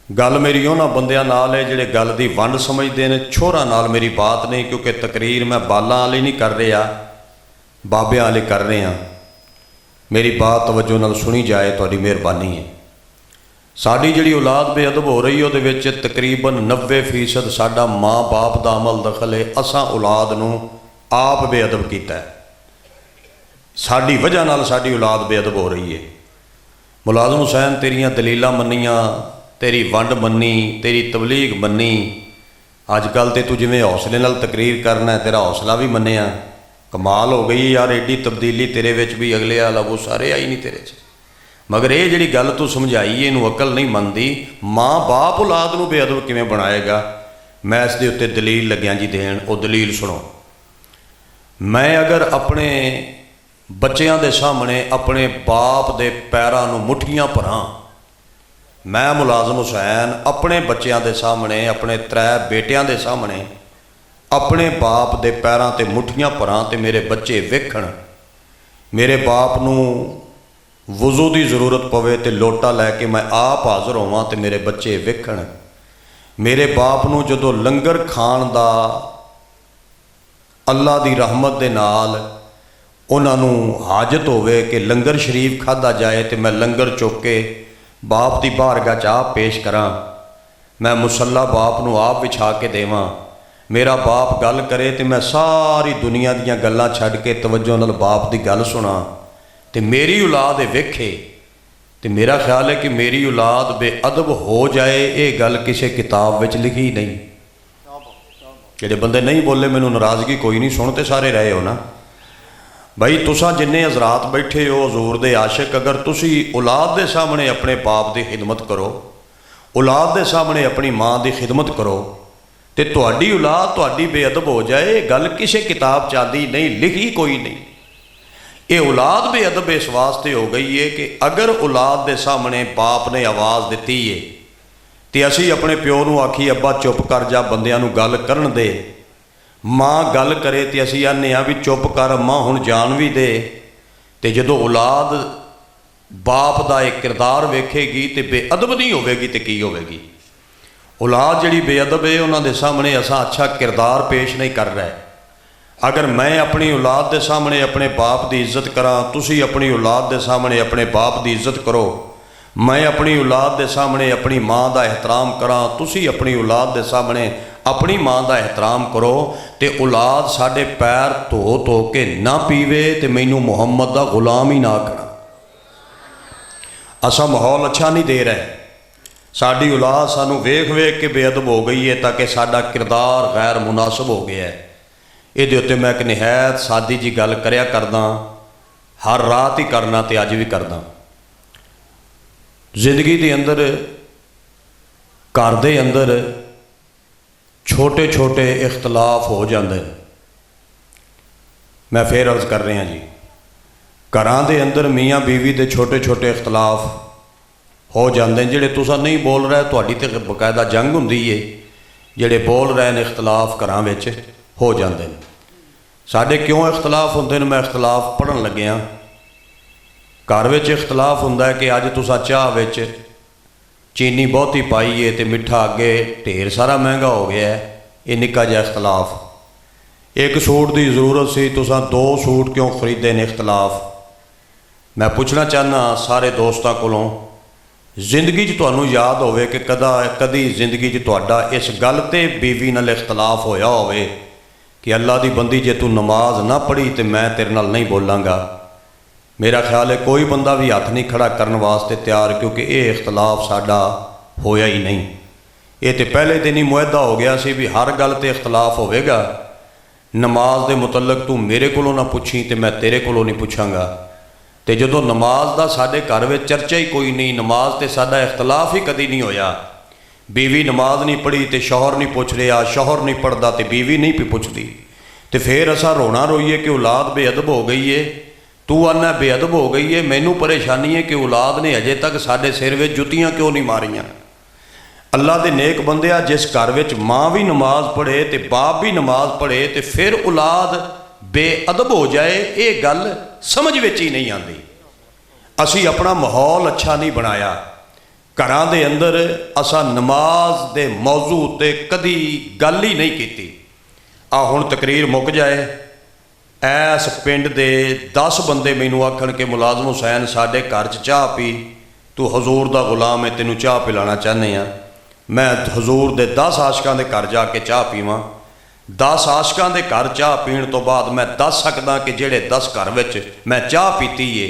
गल मेरी उन्हां बंदियां नाल है जिहड़े गल दी वंड समझदे ने, छोरा नाल मेरी बात नहीं। क्योंकि तकरीर मैं बालां वाली नहीं कर रहा, बाबियां वाली कर रहा। मेरी बात तवज्जो नाल सुनी जाए, तुहाडी मेहरबानी है। साडी जिहड़ी औलाद बेअदब हो रही है, उहदे विच तकरीबन 90% साडा माँ बाप दा अमल दखल है। असां औलाद नूं आप बेअदब कीता है, साडी वजह नाल साडी औलाद बेअदब हो रही है। मुलाजम हुसैन तेरियां दलीलां मन्नियां, तेरी वंड मन्नी, तेरी तबलीग मन्नी। अजकल तो तू जिवें हौसले नाल तकरीर करना है, तेरा हौसला भी मन्निया। कमाल हो गई यार, एडी तब्दीली तेरे विच भी, अगले वाला वो सारे आई नहीं तेरे च। मगर ये जिहड़ी गल तू समझाई, इनू अकल नहीं मनदी। माँ बाप औलाद नूं बेअदब किवें बनाएगा। मैं इस दे उत्ते दलील लग्या जी देण, वो दलील सुनो। मैं अगर अपने बच्चों के सामने अपने बाप के पैरों नूं मुठियां भरां, मैं मुलाजम हुसैन अपने बच्चों के सामने, अपने 3 बेटियां के सामने अपने बाप के पैरों ते मुठियां भरां ते मेरे बच्चे वेखण, मेरे बाप नूं वज़ू की जरूरत पवे तो लोटा लैके मैं आप हाज़र होवां तो मेरे बच्चे वेखण, मेरे बाप नूं जदों लंगर खाण दा अल्लाह की रहमत दे नाल उन्हां नूं हाजत होवे कि लंगर शरीफ खाधा जाए तो मैं लंगर चुक के बाप की बारगाह च आप पेश करां। मैं मुसल्ला बाप नूं आप विछा के देवां। मेरा बाप गल करे तो मैं सारी दुनिया दीयां गल्लां छड्ड के तवज्जो नाल बाप की गल सुना। तो मेरी औलाद वेखे तो मेरा ख्याल है कि मेरी औलाद बेअदब हो जाए, ये गल किसी किताब में लिखी नहीं। जिहड़े बंदे नहीं बोले, मैनू नाराज़गी कोई नहीं, सुन तो सारे रहे हो ना। भाई तुसां जिन्ने हजरात बैठे हो हजूर दे आशिक, अगर तुसी औलाद के सामने अपने बाप की खिदमत करो, औलाद के सामने अपनी माँ की खिदमत करो, तो तुहाडी औलाद तुहाडी बेअदब हो जाए, गल किसी किताब चादी नहीं, लिखी कोई नहीं। ये औलाद बेअदब इस वास्ते हो गई है कि अगर औलाद के सामने बाप ने आवाज़ दी है तो असी अपने प्यो नूं आखी अब्बा चुप कर जा, बंदियां नूं गल करन दे। माँ गल करे तो असी आने भी चुप कर माँ हुण जान भी दे। तो जदों औलाद बाप का एक किरदार वेखेगी तो बेअदब नहीं होगी तो की होगी। औलाद जिहड़ी बेअदब है, उन्हां दे सामने असां अच्छा किरदार पेश नहीं कर रहे। अगर मैं अपनी औलाद के सामने अपने बाप की इज्जत करा, तुसी अपनी औलाद के सामने अपने बाप की इज्जत करो, मैं अपनी औलाद के सामने अपनी माँ का एहतराम करा, तुसी अपनी औलाद के सामने अपनी माँ का एहतराम करो, तो औलाद साढ़े पैर धो धो के ना पीवे तो मैनू मुहम्मद का गुलाम ही ना करा। असा माहौल अच्छा नहीं दे रहे। साड़ी औलाद सानू वेख वेख के बेअदब हो गई है, ताकि साडा किरदार गैर मुनासिब हो गया है। ये उत्ते मैं एक निहायत सादी जी गल करया करदा, हर रात ही करना तो अज भी करदा। जिंदगी के अंदर घर दे अंदर छोटे छोटे इख्तलाफ हो जाते हैं। मैं फिर अर्ज कर रहा जी, घरां दे अंदर मियाँ बीवी के छोटे छोटे इख्तलाफ हो जाते हैं। जिहड़े तुसां नहीं बोल रहे, तुहाडी ते बकायदा जंग हुंदी है। जिहड़े बोल रहे हैं इख्तलाफ घरां विच हो जाते हैं। साडे क्यों इख्तलाफ होंदे ने? मैं इख्तलाफ पढ़न लग्या। घर विच इख्तलाफ हुंदा है कि अज तुसां चाह विच चीनी बहुती पाई है तो मिठा अगे ढेर सारा महंगा हो गया है। ये निक्का जिहा इख्तलाफ। एक सूट की जरूरत सी, तुसां 2 सूट क्यों खरीदे ने? इख्तलाफ। मैं पूछना चाहना सारे दोस्तों कोलों, जिंदगी तुहानूं याद होवे कि कदी जिंदगी तुहाडा इस गल ते बीवी नाल इख्तलाफ होया होवे कि अल्लाह दी बंदी जे तू नमाज ना पढ़ी तो मैं तेरे नाल नहीं बोलांगा? मेरा ख्याल है कोई बंदा भी हथ नहीं खड़ा करने वास्ते तैयार, क्योंकि ये इख्तलाफ साडा होया ही नहीं। ये तो पहले दिन ही मुआहदा हो गया सी भी हर गल ते इख्तलाफ होवेगा। नमाज के मुतलक तू मेरे कोलों ना पुछी तो मैं तेरे कोलों नहीं पुछांगा। तो जदों नमाज का साडे घर में चर्चा ही कोई नहीं, नमाज ते साडा इख्तलाफ ही कदी नहीं होया। बीवी नमाज नहीं पढ़ी तो शौहर नहीं पुछ रहा, शौहर नहीं पढ़ता तो बीवी नहीं भी पुछती। तो फिर असा रोना रोईए कि औलाद बेअदब हो गई है। तू आना बेअदब हो गई है, मैनू परेशानी है कि औलाद ने अजे तक साडे सिर में जुतियां क्यों नहीं मारियां। अल्लाह दे नेक बंदिया, जिस घर विच माँ भी नमाज पढ़े तो बाप भी नमाज पढ़े तो फिर औलाद बेअदब हो जाए, ये गल समझ विच ही नहीं आती। असी अपना माहौल अच्छा नहीं बनाया। घरां दे अंदर असा नमाज दे मौजू ते कदी गल ही नहीं की। आ हुण तकरीर मुक जाए, ऐस पिंड दे 10 बंदे मैनू आखण के मुलाजम हुसैन साडे घर च चाह पी, तू हजूर दा गुलाम है, तेनू चाह पिलाना चाहने आ। मैं हजूर दे 10 आशकां दे घर जाके चाह पीवां। 10 आशकां दे घर चाह पीण तो बाद मैं दस सकदा कि जिहड़े 10 घर विच मैं चाह पीती है,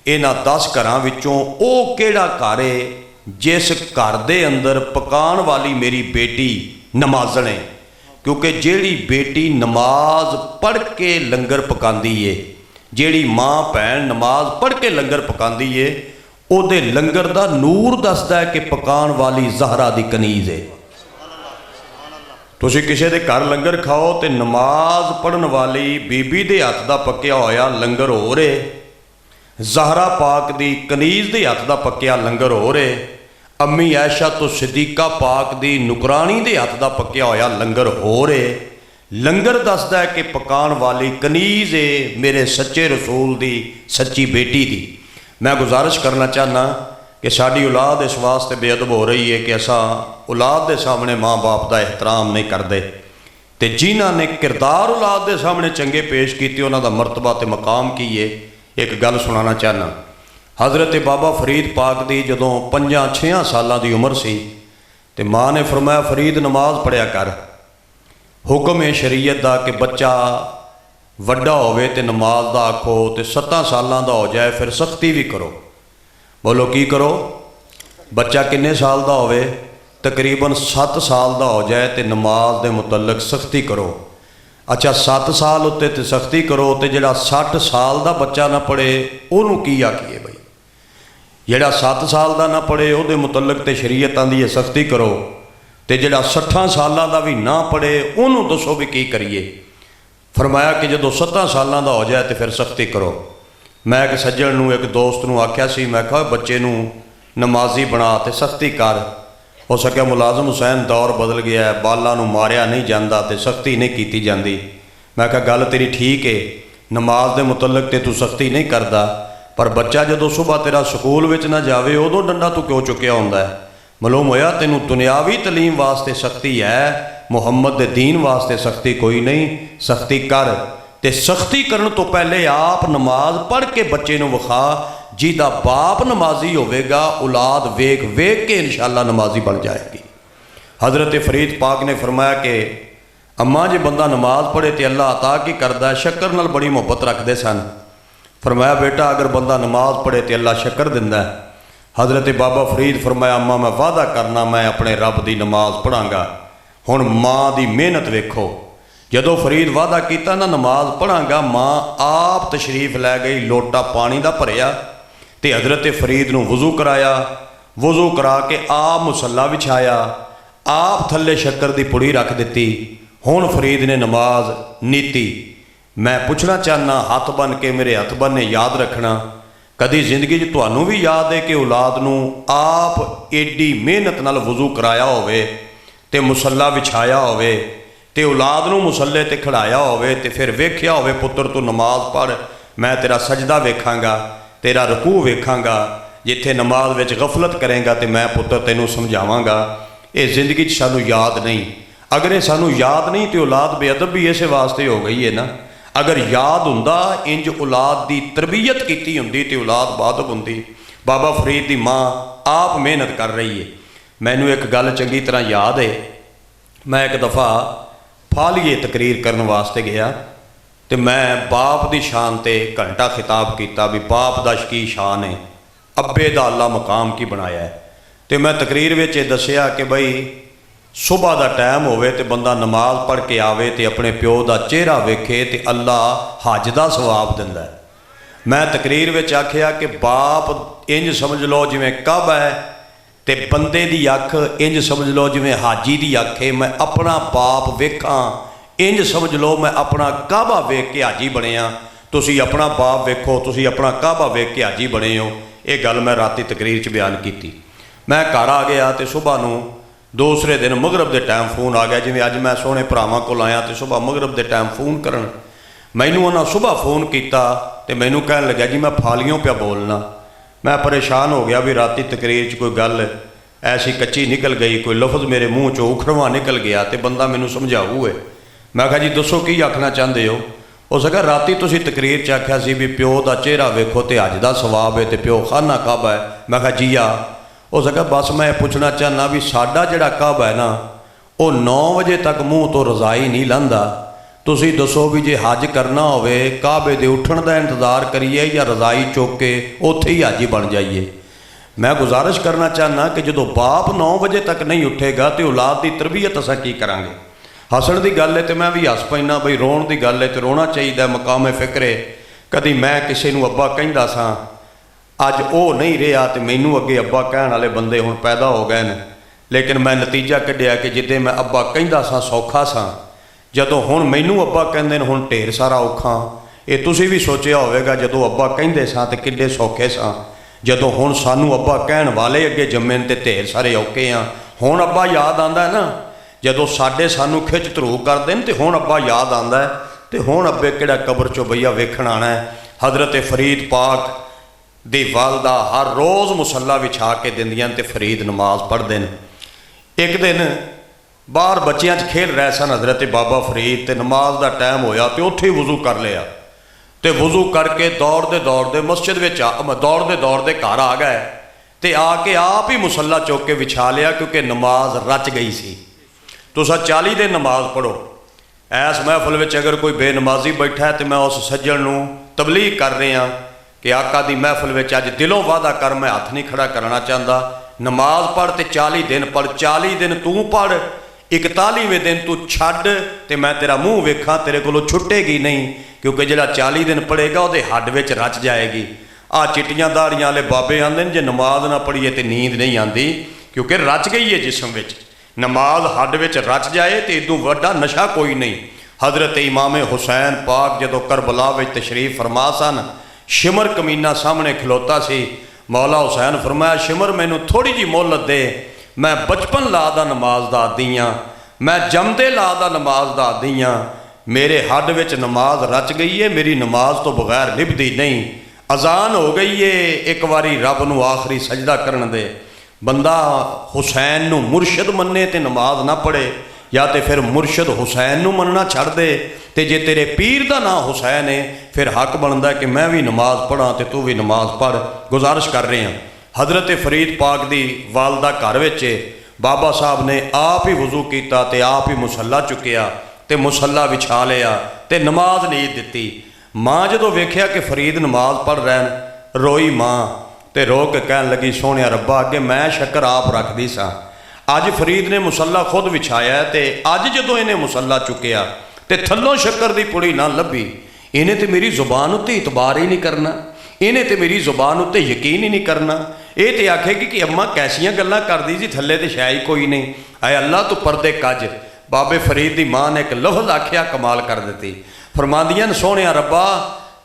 इन्हां 10 घरां विचों ओह किहड़ा घर है जिस घर दे अंदर पकाण वाली मेरी बेटी नमाज़ण है। क्योंकि जिहड़ी बेटी नमाज पढ़ के लंगर पकांदी है, जिहड़ी माँ भैन नमाज पढ़ के लंगर पकांदी है, उहदे लंगर दा नूर दसदा है कि पकाण वाली ज़हरा दी कनीज़ है। तुसीं किसी दे घर लंगर खाओ तो नमाज पढ़न वाली बीबी दे हत्थ दा पक्या होया लंगर हो रहे, ज़हरा पाक दी कनीज़ दे हत्थ दा पक्या लंगर हो रहे, अम्मी ऐशा तो सिद्दीका पाक दी नुकरानी दे हत्थ दा पक्या होया लंगर हो रहे। लंगर दसदा है कि पकाण वाली कनीज़ है मेरे सच्चे रसूल दी सच्ची बेटी दी। मैं गुजारिश करना चाहना कि साड़ी औलाद इस वास्ते बेअदब हो रही है कि असा औलाद के सामने माँ बाप का एहतराम नहीं करते, तो जिन्हों ने किरदार औलाद के सामने चंगे पेश किए उन्हों का मरतबा तो मकाम की है। एक गल सुनाना चाहना, हज़रत बाबा फरीद पाक दी जदों 5-6 सालों की उम्र सी तो माँ ने फरमाया फरीद नमाज पढ़िया कर। हुक्म है शरीयत का कि बच्चा वड्डा होवे तो नमाज का आखो, तो 7 सालों का हो जाए फिर सख्ती भी करो। बोलो की करो? बच्चा किन्ने साल का होवे? तकरीबन 7 साल का हो जाए तो नमाज के मुतलक सख्ती करो। अच्छा 7 साल उत्ते तो सख्ती करो, तो जिहड़ा 60 साल का बच्चा ना पढ़े उन्होंने की आखिए? बई जिहड़ा 7 साल का ना पढ़े उहदे मुतलक तो शरीयत आंदी है सख्ती करो, तो जिहड़ा 60 साल का भी ना पढ़े उन्होंने दसो भी की करिए। फरमाया कि जो 7 सालों का हो जाए तो फिर सख्ती करो। मैं एक सज्जन नूं एक दोस्त नूं आख्या सी, मैं कहा बच्चे नूं नमाजी बना तो सख्ती कर। हो सकिया मुलाजम हुसैन दौर बदल गया है, बालां नूं मारिया नहीं जाता तो सख्ती नहीं की जाती। मैं कहा गल तेरी ठीक है, नमाज के मुतलक तो तू सख्ती नहीं करता, पर बच्चा जो सुबह तेरा स्कूल में ना जाए उदों डंडा तू क्यों चुकया होंदा है? मालूम होया तेनू दुनियावी तलीम वास्ते सख्ती है, मुहम्मद दे दीन वास्ते सख्ती कोई नहीं। सख्ती कर, ते सख्ती करने तो पहले आप नमाज पढ़ के बच्चे नूं विखा। जिहदा बाप नमाजी होवेगा औलाद वेख वेख के इंशाअल्लाह नमाजी बन जाएगी। हज़रत फरीद पाक ने फरमाया कि अम्मा जे बंदा नमाज पढ़े तो अल्लाह अता की करदा, शक्कर नाल बड़ी मुहब्बत रखते सन। फरमाया बेटा अगर बंदा नमाज पढ़े तो अल्लाह शक्कर दिंदा है। हज़रत बाबा फरीद फरमाया अम्मा मैं वादा करना मैं अपने रब की नमाज पढ़ांगा। हुण माँ की मेहनत वेखो, जदों फरीद वादा किया ना नमाज पढ़ांगा, माँ आप तशरीफ लै गई, लोटा पानी का भरिया तो हज़रत फरीद नूं वज़ू कराया, वज़ू करा के आप मुसल्ला विछाया, आप थल्ले शक्कर की पुड़ी रख दी। हुण फरीद ने नमाज नीति। मैं पूछना चाहना हथ बन के मेरे हथ बने याद रखना, कदी जिंदगी तुहानू भी याद है कि औलाद नूं आप एडी मेहनत नाल वज़ू कराया होवे ते मुसल्ला विछाया होवे ते औलाद नूं मुसल्ले ते खड़ाया होवे ते फिर वेख्या होवे पुत्र तू नमाज पढ़, मैं तेरा सजदा वेखांगा, तेरा रकू वेखांगा, जिथे नमाज विच गफलत करेंगा तो मैं पुत्र तेनू समझावांगा। ये जिंदगी सानू याद नहीं। अगर ये सानू याद नहीं तो औलाद बेअदब भी इस वास्ते हो गई है ना। अगर याद हुंदा इंज औलाद की तरबियत की हुंदी तो औलाद बादब हुंदी। बाबा फरीद की माँ आप मेहनत कर रही है। मैनू एक गल चंगी तरह याद है, मैं एक दफ़ा फालिए तकरीर करने वास्ते गया तो मैं बाप की शान ते घंटा खिताब किया भी बाप का की शान है, अब्बे का अल्लाह मुकाम की बनाया है। तो मैं तकरीर में दसिया कि बई सुबह का टाइम होवे तो बंदा नमाज पढ़ के आवे तो अपने प्यो का चेहरा वेखे तो अल्लाह हज का सवाब दिंदा है। मैं तकरीर में आखिया कि बाप इंज समझ लो जिमें कब है तो बंदे की अख इंज समझ लो जिमें हाजी की अख है। मैं अपना बाप वेखा इंज समझ लो मैं अपना काबा वेख के हाजी बनिया। तुसी अपना बाप वेखो, तुसी अपना काबा वेख के हाजी बने हो। ये गल मैं राती तकरीर च बयान की। मैं घर आ गया तो सुबह नूं दूसरे दिन मगरब के टाइम फोन आ गया, जिवें अज मैं सोहने भरावां कोल आया तो सुबह मगरब के टाइम फोन करन। मैनू उन्होंने सुबह फोन किया तो मैनू कहन लग्या जी मैं फालियों पे बोलना। मैं परेशान हो गया भी राती तकरीर च कोई गल ऐसी कच्ची निकल गई, कोई लफज मेरे मूँह चो उखड़वा निकल गया तो बंदा मैनू समझाऊ है। मैं कहा जी दसो की आखना चाहते हो। हो सका राती तुसीं तकरीर च आख्या सी भी प्यो का चेहरा वेखो तो हज का सवाब है तो प्यो खाना काबा है। मैं कहा जी आ। हो सका बस मैं पूछना चाहना भी साडा जिहड़ा काबा है ना वो 9 बजे तक मूँह तो रज़ाई नहीं लांदा। तुसीं दसो भी जे हज करना होवे काबे दे उठण का इंतज़ार करिए या रज़ाई चुक के उत्थे ही हाजी बन जाइए। मैं गुजारिश करना चाहना कि जो बाप 9 बजे तक नहीं उठेगा तो औलाद की तरबियत असां की करांगे। हसण की गल है तो मैं भी हस पैना, बई रोण की गल है तो रोना चाहिए, मकामे फिक्रे। कभी मैं किसी नूं अब्बा कहंदा सां, अज वो नहीं रहा तो मैनू अगे अब्बा कहण वाले बंदे हुण पैदा हो गए हैं। लेकिन मैं नतीजा कढ़िया कि जिद्दे मैं अब्बा कहंदा सां सौखा सां, जदों हुण मैनू अब्बा कहंदे ने हुण ढेर सारा औखा। ये तुसीं भी सोचिया होवेगा जदों अब्बा कहंदे सां ते किड्डे सौखे सां, जदों हुण सानू अब्बा कहण वाले अगे जम्मे ते ढेर सारे औखे आ। हुण अब्बा याद आंदा है ना, जदों साडे सानू खिच धरू करदे ने ते हुण अब्बा याद आंदा है ते हुण अब्बे किहड़ा कबर चों भईया वेखण आना है। हज़रत फरीद पाक दी वालदा हर रोज़ मुसल्ला विछा के दिंदियां ते फरीद नमाज पढ़ते हैं। एक दिन बाहर बच्चियां च खेल रहे सन हज़रत बाबा फरीद ते नमाज का टाइम होया तो उत्थे वज़ू कर लिया तो वज़ू करके दौड़ते दौड़ते मस्जिद में दौड़ते दौड़ते घर आ गए तो आके आप ही मुसल्ला चुक के विछा लिया क्योंकि नमाज रच गई सी। तुसां 40 दिन नमाज पढ़ो। ऐस महफिल में अगर कोई बेनमाजी बैठा है तो मैं उस सज्जन नूं तबलीग कर रहा कि आका दी महफिल में अज दिलों वादा कर, मैं हथ नहीं खड़ा करना चाहता। नमाज पढ़ तो 40 दिन पढ़, 40 दिन तू पढ़, 41वें दिन तू छड्ड ते मैं तेरा मूँह वेखा, तेरे कोलों छुटेगी नहीं क्योंकि जिहड़ा 40 दिन पढ़ेगा वो हड्ड विच रच जाएगी। आ चिट्टियां दाड़ियां वाले बाबे आंदे ने जे नमाज ना पढ़ीए तो नींद नहीं आती क्योंकि रच गई है जिस्म विच। नमाज हड्ड विच रच जाए तो इदों वड्डा नशा कोई नहीं। हज़रत इमाम हुसैन पाक जदों करबला विच तशरीफ फरमा सन, शिमर कमीना सामने खलोता सी। मौला हुसैन फरमाया शिमर मैनू थोड़ी जी मोहलत दे, मैं बचपन ला दा नमाज दा आदी हाँ, मैं जमदे ला दा नमाज दा आदी हाँ, मेरे हड्ड विच नमाज रच गई है, मेरी नमाज तो बगैर निभदी नहीं। अजान हो गई है, एक बारी रब नू आखिरी सजदा करन दे। बंदा हुसैन नू मुर्शद मन्ने ते नमाज ना पढ़े, या तो फिर मुर्शद हुसैन नूं मनना छड़ दे, ते जे तेरे पीर का नाम हुसैन है फिर हक बनता कि मैं भी नमाज पढ़ा तो तू भी नमाज पढ़। गुजारिश कर रहे हैं, हज़रत फरीद पाक दी वालदा घर विच बाबा साहब ने आप ही वज़ू किया ते आप ही मुसल्ला चुकिया ते मुसल्ला विछा लिया ते नमाज नीत दिती। माँ जदों वेख्या कि फरीद नमाज पढ़ रहे हैं, रोई माँ ते रो के कहन लगी, सोहणिया रब्बा अगे मैं शक्कर आप रखदी सा, अज फरीद ने मुसल्ला खुद विछाया ते अज जदों इन्हें मुसल्ला चुकिया ते थल्लों शक्कर दी पुड़ी ना लभी, इन्हें तो मेरी जुबान उत्ते इतबार ही नहीं करना, इन्हें तो मेरी जुबान उत्ते यकीन ही नहीं करना। ये तो आखेगी कि अम्मा कैसियां गल्लां करदी जी, थल्ले तो शायद कोई नहीं। आए अल्लाह तू परदे कज। बाबे फरीद की माँ ने एक लफ्ज़ आख्या कमाल कर दी, फरमांदियां सोहणिया रब्बा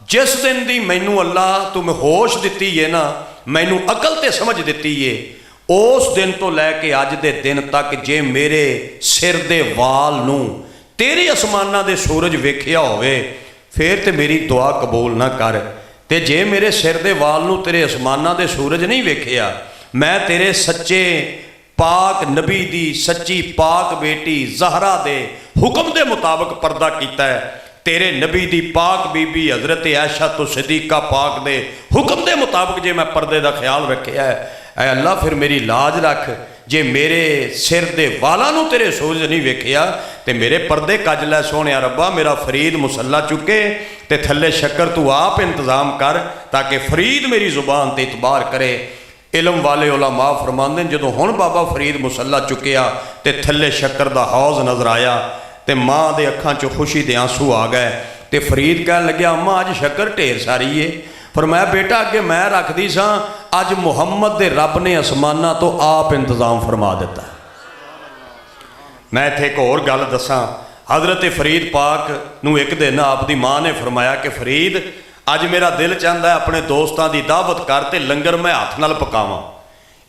जिस दिन दी मैनू अल्लाह तू मैं होश दिती है ना, मैनू अकल ते समझ दिती है, उस दिन तो लैके अज दे दिन तक जे मेरे सिर दे वाल नू तेरे आसमाना दे सूरज वेख्या होवे फिर तो मेरी दुआ कबूल ना कर, ते जे मेरे सिर दे वाल नू तेरे आसमाना दे सूरज नहीं वेख्या, मैं तेरे सच्चे पाक नबी दी सच्ची पाक बेटी जहरा दे हुक्म दे मुताबिक पर्दा किया है, तेरे नबी दी पाक बीबी हज़रत आयशा तो सदीका पाक दे हुक्म दे मुताबिक जे मैं पर्दे का ख्याल रखिया है, ऐ अल्लाह फिर मेरी लाज रख, जे मेरे सिर दे वालों नू तेरे सूरज नहीं वेख्या तो मेरे पर्दे कज लै सोहणिया रब्बा, मेरा फरीद मुसल्ला चुके ते थल्ले शक्कर तू आप इंतजाम कर ताकि फरीद मेरी जुबान ते इतबार करे। इलम वाले उलमा फरमांदे जदों हुण बाबा फरीद मुसल्ला चुकिया ते थल्ले शक्कर दा हौज नजर आया ते माँ दे अखां चों खुशी दे आंसू आ गए ते फरीद कहन लग्या अम्मा अज शक्कर ढेर सारी है, फरमाया बेटा अगे मैं रखदी सां, अज मुहम्मद दे रब ने आसमाना तो आप इंतजाम फरमा दिता। मैं इत्थे एक होर गल दसां, हज़रत फरीद पाक नूं एक दिन आपदी माँ ने फरमाया कि फरीद अज मेरा दिल चाहता है अपने दोस्तों की दावत कर ते लंगर मैं हथ नाल पकावां।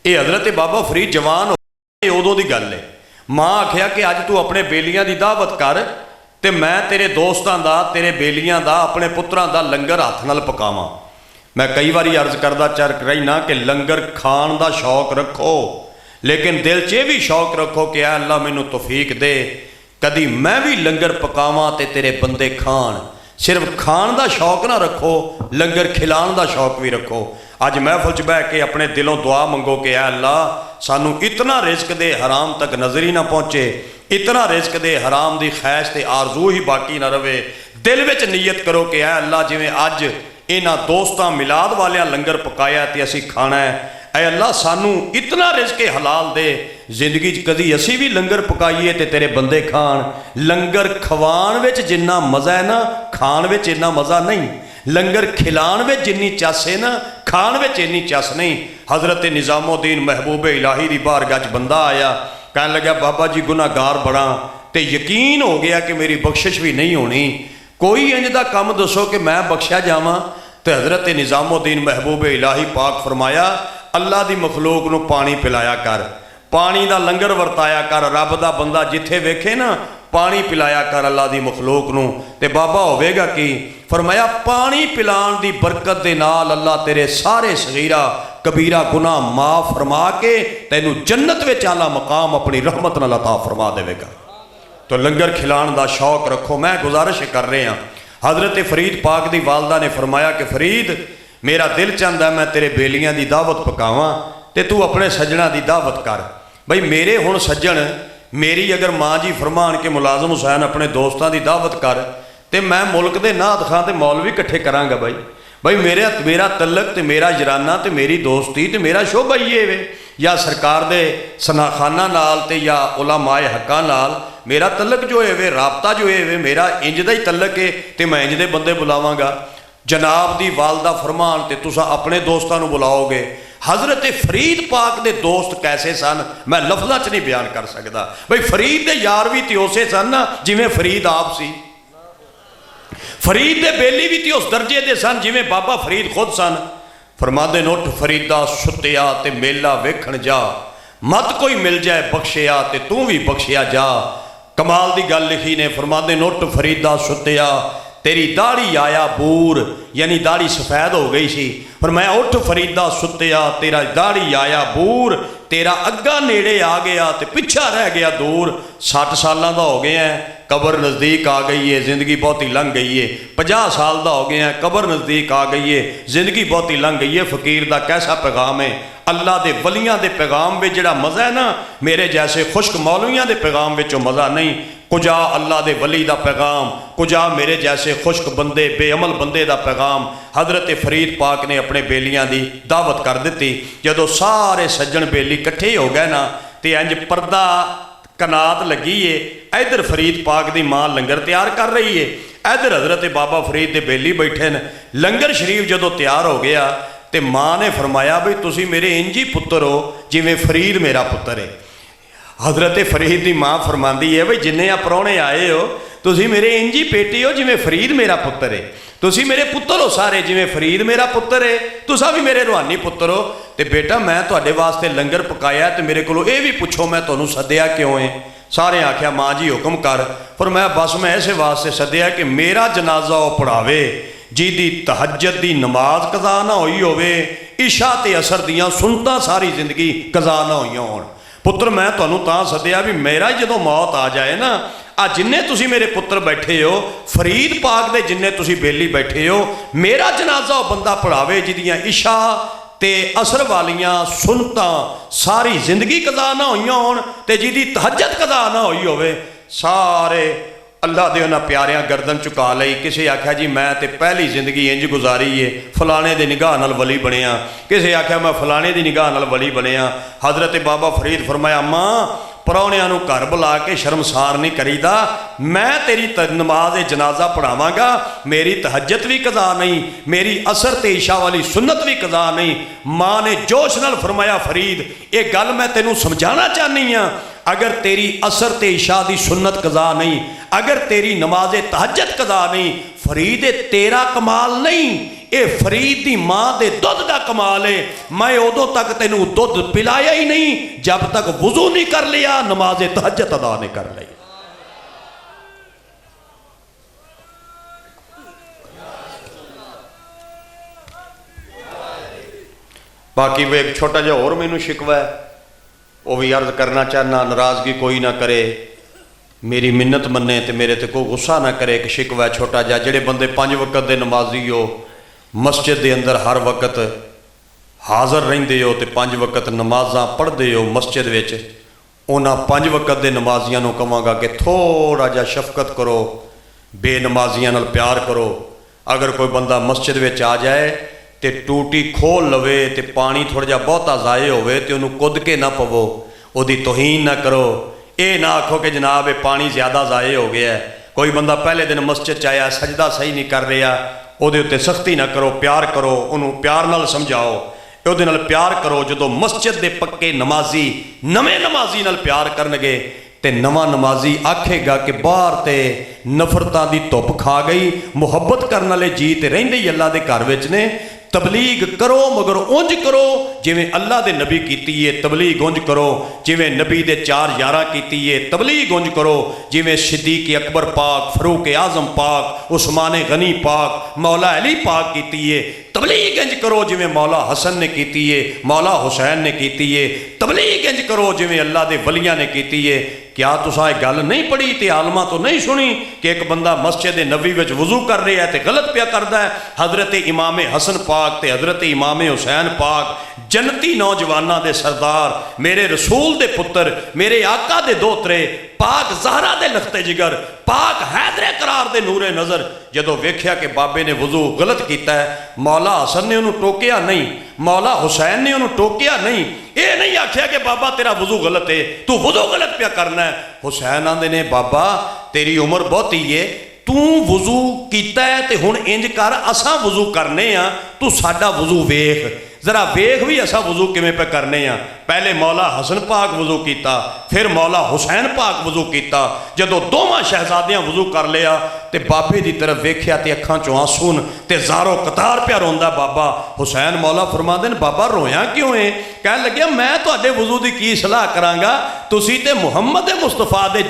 ये हज़रत बाबा फरीद जवान हो उदों दी गल है। माँ आख्या कि अज तू अपने बेलियां की दावत कर ते मैं तेरे दोस्तों का तेरे बेलियां का अपने पुत्रां का लंगर हथ नाल पकावां। मैं कई बारी अर्ज करदा चर रही कि लंगर खाण का शौक रखो, लेकिन दिल च भी शौक रखो कि अल्लाह मैनू तौफीक दे कदी मैं भी लंगर पकावां ते तेरे बंदे खाण। सिर्फ खाण का शौक ना रखो, लंगर खिलाण का शौक भी रखो। अज महफिल च बह के अपने दिलों दुआ मंगो कि अल्लाह सानू इतना रिस्क दे हराम तक नज़र ही ना पहुँचे, इतना रिस्क दे हराम की खैश ते आरजू ही बाकी ना रवे। दिल विच नीयत करो कि अल्लाह जिवें अज इन्हां दोस्तां मिलाद वालियां लंगर पकाया ते असीं खाना है, ऐ अल्लाह सानू इतना रिज़्क हलाल दे, जिंदगी कदी असी भी लंगर पकाइए ते तेरे बंदे खाण। लंगर खवाण विच जिन्ना मज़ा है ना खाण विच इन्ना मज़ा नहीं, लंगर खिलाण विच जिन्नी चस है ना खाण विच इन्नी चस नहीं। हज़रत निज़ामुद्दीन महबूब इलाही दी बारगाह च बंदा आया, कहन लगा बाबा जी गुनाहगार बड़ा ते यकीन हो गया कि मेरी बख्शिश भी नहीं होनी, कोई इंज दा काम दसो कि मैं बख्शिया जावां। तो हज़रत निज़ामुद्दीन महबूब इलाही पाक फरमाया अल्लाह दी मखलूक नूं पानी पिलाया कर, पानी का लंगर वरताया कर, रब दा बंदा जिथे वेखे ना पानी पिलाया कर अल्लाह दी मखलूक नूं ते बाबा होवेगा की। फरमाया पानी पिलाण दी बरकत दे नाल अल्लाह तेरे सारे सगीरा कबीरा गुनाह माफ़ फरमा के तैनू जन्नत विच आला मकाम अपनी रहमत नाल अता फरमा देवेगा। तो लंगर खिलाण दा शौक रखो। मैं गुजारिश कर रहा हाँ, हज़रत फरीद पाक दी वालदा ने फरमाया कि फरीद मेरा दिल चाहता मैं तेरे बेलियां की दावत पकावां ते तू अपने सज्जणा की दावत कर। बई मेरे हुण सज्जण मेरी अगर माँ जी फरमान के मुलाजम हुसैन अपने दोस्तों की दावत कर तो मैं मुल्क के नात खां ते मौलवी इकट्ठे करांगा। बई मेरा तलक तो मेरा जराना तो मेरी दोस्ती तो मेरा शोभा ही है या सरकार दे सनाखाना नाल ते या उलमाए हक्कां नाल मेरा तलक जो है राबता जो है मेरा इंज दा ही तलक है तो मैं इंज दे बंदे बुलावांगा। जनाब दी वालदा फरमान ते तुसा अपने दोस्तों को बुलाओगे। हज़रत फरीद पाक दे दोस्त कैसे सन मैं लफ्ज़ां च नहीं बयान कर सकता। बई फरीद दे यार भी तो उसे सन ना जिमें फरीद आप सी, फरीद दे बेली भी तो उस दर्जे दे सन जिमें बाबा फरीद खुद सन। फरमांदे ने उठ फरीदा सुत्तिया ते मेला वेखण जा, मत कोई मिल जाए बख्शिया ते तू भी बख्शिया जा। कमाल दी गल लिखी ने, फरमांदे ने उठ फरीदा सुत्तिया तेरी दाढ़ी आया बूर, यानी दाढ़ी सफ़ैद हो गई सी। फरमाया उठ फरीदा सुत्तिया, तेरा दाढ़ी आया बूर, तेरा अग्गा नेड़े आ गया तो पिछा रह गया दूर। 60 सालों का हो गया है, कबर नज़दीक आ गई है, जिंदगी बहुती लंघ गई है। 50 साल का हो गया है, कबर नज़दीक आ गई है, जिंदगी बहुती लंघ गई है। फ़कीर का कैसा पैगाम है, अल्लाह के वलियां के पैगाम में जिहड़ा मज़ा है ना, मेरे जैसे खुश्क मौलवियां के पैगाम में मज़ा नहीं। कुजा अल्लाह के वली का पैगाम, कुजा मेरे जैसे खुश्क बंदे बेअमल बंदे का पैगाम। हज़रत फरीद पाक ने अपने बेलियां की दावत कर दी। जदों सारे सज्जन बेली इकट्ठे हो गए ना, तो इंज पर्दा कनात लगी है। इधर फरीद पाक की माँ लंगर तैयार कर रही है, इधर हज़रत बाबा फरीद के बेली बैठे न। लंगर शरीफ जदों तैयार हो गया तो माँ ने फरमाया भी तुसी मेरे इंज ही पुत्र हो जिमें फरीद मेरा पुत्र है। हज़रत फरीद की माँ फरमाती है भाई जिन्ने आ परौने आए हो तुसी मेरे इंज ही पेटी हो जिमें फरीद मेरा पुत्र है। तुसी मेरे पुत्र हो सारे, जिमें फरीद मेरा पुत्र है, तुसा भी मेरे रूहानी पुत्र हो। तो बेटा मैं तुहाडे वास्ते लंगर पकाया, तो मेरे को ये भी पूछो मैं तुहानूं सद्दिया क्यों है। सारे आख्या माँ जी हुक्म कर। पर मैं बस मैं इस वास्ते सद्दिया कि मेरा जनाजा वो पढ़ावे जिहदी तहज्जुद दी नमाज कज़ा ना होई होवे, इशा ते असर दियां सुनतां सारी जिंदगी कज़ा ना होईयां होण। पुत्र मैं तुहानूं तां सद्दिया भी मेरा जदों मौत आ जाए ना, आ जिन्ने तुसी मेरे पुत्र बैठे हो, फरीद पाक दे जिन्ने तुसी बेली बैठे हो, मेरा जनाजा वो बंदा पढ़ावे जिहदियां इशा ते असर वालियां सुनतां सारी जिंदगी कज़ा ना होईयां होण ते जिहदी तहज्जुद कज़ा ना होई होवे। सारे अल्लाह दे उन्हां प्यारियां गर्दन झुका लई। किसी आख्या जी मैं तो पहली जिंदगी इंज गुजारी है, फलाने की निगाह नाल वली बनिया। किसी आख्या मैं फलाने की निगाह नाल वली बनिया। हज़रत बाबा फरीद फरमाया माँ परौणियां नूं घर बुला के शर्मसार नहीं करीदा, मैं तेरी नमाज जनाजा पढ़ावांगा, मेरी तहज्जुद भी कज़ा नहीं, मेरी असर ते इशा वाली सुन्नत भी कज़ा नहीं। माँ ने जोश नाल फरमाया फरीद ये गल मैं तेनूं समझाना चाहनी हाँ, अगर तेरी असर ते इशा दी सुन्नत कज़ा नहीं, अगर तेरी नमाज तहज्जुद कज़ा नहीं, फरीद तेरा कमाल नहीं, ये फरीद दी माँ दे दुध का कमाल है। मैं उदों तक तेनू दुध पिलाया ही नहीं जब तक वुजू नहीं कर लिया, नमाज तहज्जुद अदा नहीं कर ली। बाकी वो एक छोटा जिहा होर मैनू शिकवा है, वो भी अर्ज करना चाहना, नाराजगी कोई ना करे, मेरी मिन्नत मन्ने तो मेरे ते कोई गुस्सा ना करे। कि शिकवा छोटा जिहा जिहड़े बंदे 5 वक्त दे नमाजी हो, मस्जिद के अंदर हर वक्त हाज़र रहिंदे हो तो 5 वक्त नमाज़ां पढ़ते हो मस्जिद विच, उन्हां 5 वक्त के नमाजियां नूं कहांगा कि थोड़ा जिहा शफकत करो, बेनमाजियां नाल प्यार करो। अगर कोई बंदा मस्जिद विच आ जाए तो टूटी खोल लवे तो पानी थोड़ा जिहा बहुता ज़ाए होवे तो उन्होंने कुद के ना पवो, उहदी तौहीन ना करो। ये ना आखो कि जनाब ये पानी ज़्यादा ज़ाए हो गया है। कोई बंदा पहले दिन मस्जिद च आया सजदा सही नहीं कर रहा, ਉਹਦੇ उत्ते सख्ती ना करो, प्यार करो, उन्होंने प्यार नाल समझाओ, ਉਹਦੇ नाल प्यार करो। जो मस्जिद के पक्के नमाजी नवे नमाजी नाल प्यार करनगे ते नवा नमाजी आखेगा कि बाहर ते नफरतां दी धुप खा गई, मुहब्बत करने वाले जी ते रहिंदे ही अल्लाह दे घर विच ने। तबलीग करो मगर उंज करो जिवें अल्लाह दे नबी कीती है, तबलीग उंज करो जिवें नबी दे 4 यारां कीती है, तबलीग उंज करो जिवें सिद्दीक अकबर पाक, फरूक आजम पाक, उस्मान गनी पाक, मौला अली पाक कीती है। तबलीग इंज करो जिवें मौला हसन ने कीती है, मौला हुसैन ने कीती है। तबलीग इंज करो जिवें अल्लाह दे वलियां ने कीती है। क्या तुसां ये गल नहीं पढ़ी ते आलमा तो नहीं सुनी कि एक बंदा मस्जिद नबी विच वजू कर रहा है तो गलत पिया करता है। हज़रत इमाम हसन पाक ते हज़रत इमाम हुसैन पाक जन्नती नौजवानों के सरदार, मेरे रसूल दे पुत्र, मेरे आका दे दोतरे, पाक ज़हरा दे लखते जिगर, पाक हैदरे करार दे नूरे नज़र जदों वेख्या कि बाबे ने वजू गलत किया है, मौला हसन ने उन्होंने टोकिया नहीं, मौला हुसैन ने उन्होंने टोकिया नहीं, ये नहीं आख्या कि बाबा तेरा वजू गलत है, तू वजू गलत पिया करना है। हुसैन आंदे ने बाबा तेरी उम्र बहुती है, तू वजू किया है तो हुण इंज कर असां वजू करने आ, तू साडा वजू वेख, जरा वेख भी असा वजू किवें पे करने आ। पहले मौला हसन पाक वजू किया, फिर मौला हुसैन पाक वजू किया। जदों दोवां शहजादियां वजू कर लिया तो बाबे की तरफ वेख्या तो अखां चों आंसू ते ज़ारो कतार प्या रोंदा बाबा। हुसैन मौला फरमांदे ने बाबा रोया क्यों है? कह लग्या मैं तुहाडे वजू की की सलाह करांगा, तुसीं ते मुहम्मद मुस्तफा दे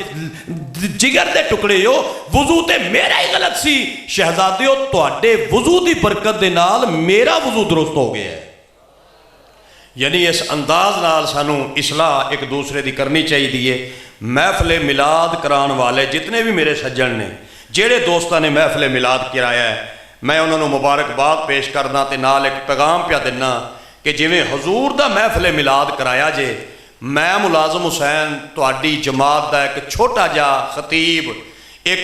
जिगर दे टुकड़े हो, वजू ते मेरा ही गलत सी। शहजादियो तुहाडे वजू की बरकत दे नाल मेरा वजू दुरुस्त हो गया है। यानी इस अंदाज नाल सानू इसलाह एक दूसरे की करनी चाहिए। महफिल मिलाद कराने वाले जितने भी मेरे सज्जन ने, जेड़े दोस्तों ने महफिल मिलाद कराया है, मैं उन्होंने मुबारकबाद पेश करना ते नाल एक पैगाम पिया देना कि जिवें हजूर दा महफिल मिलाद कराया जे, मैं मुलाजम हुसैन तुहाडी जमात दा एक छोटा जा खतीब, एक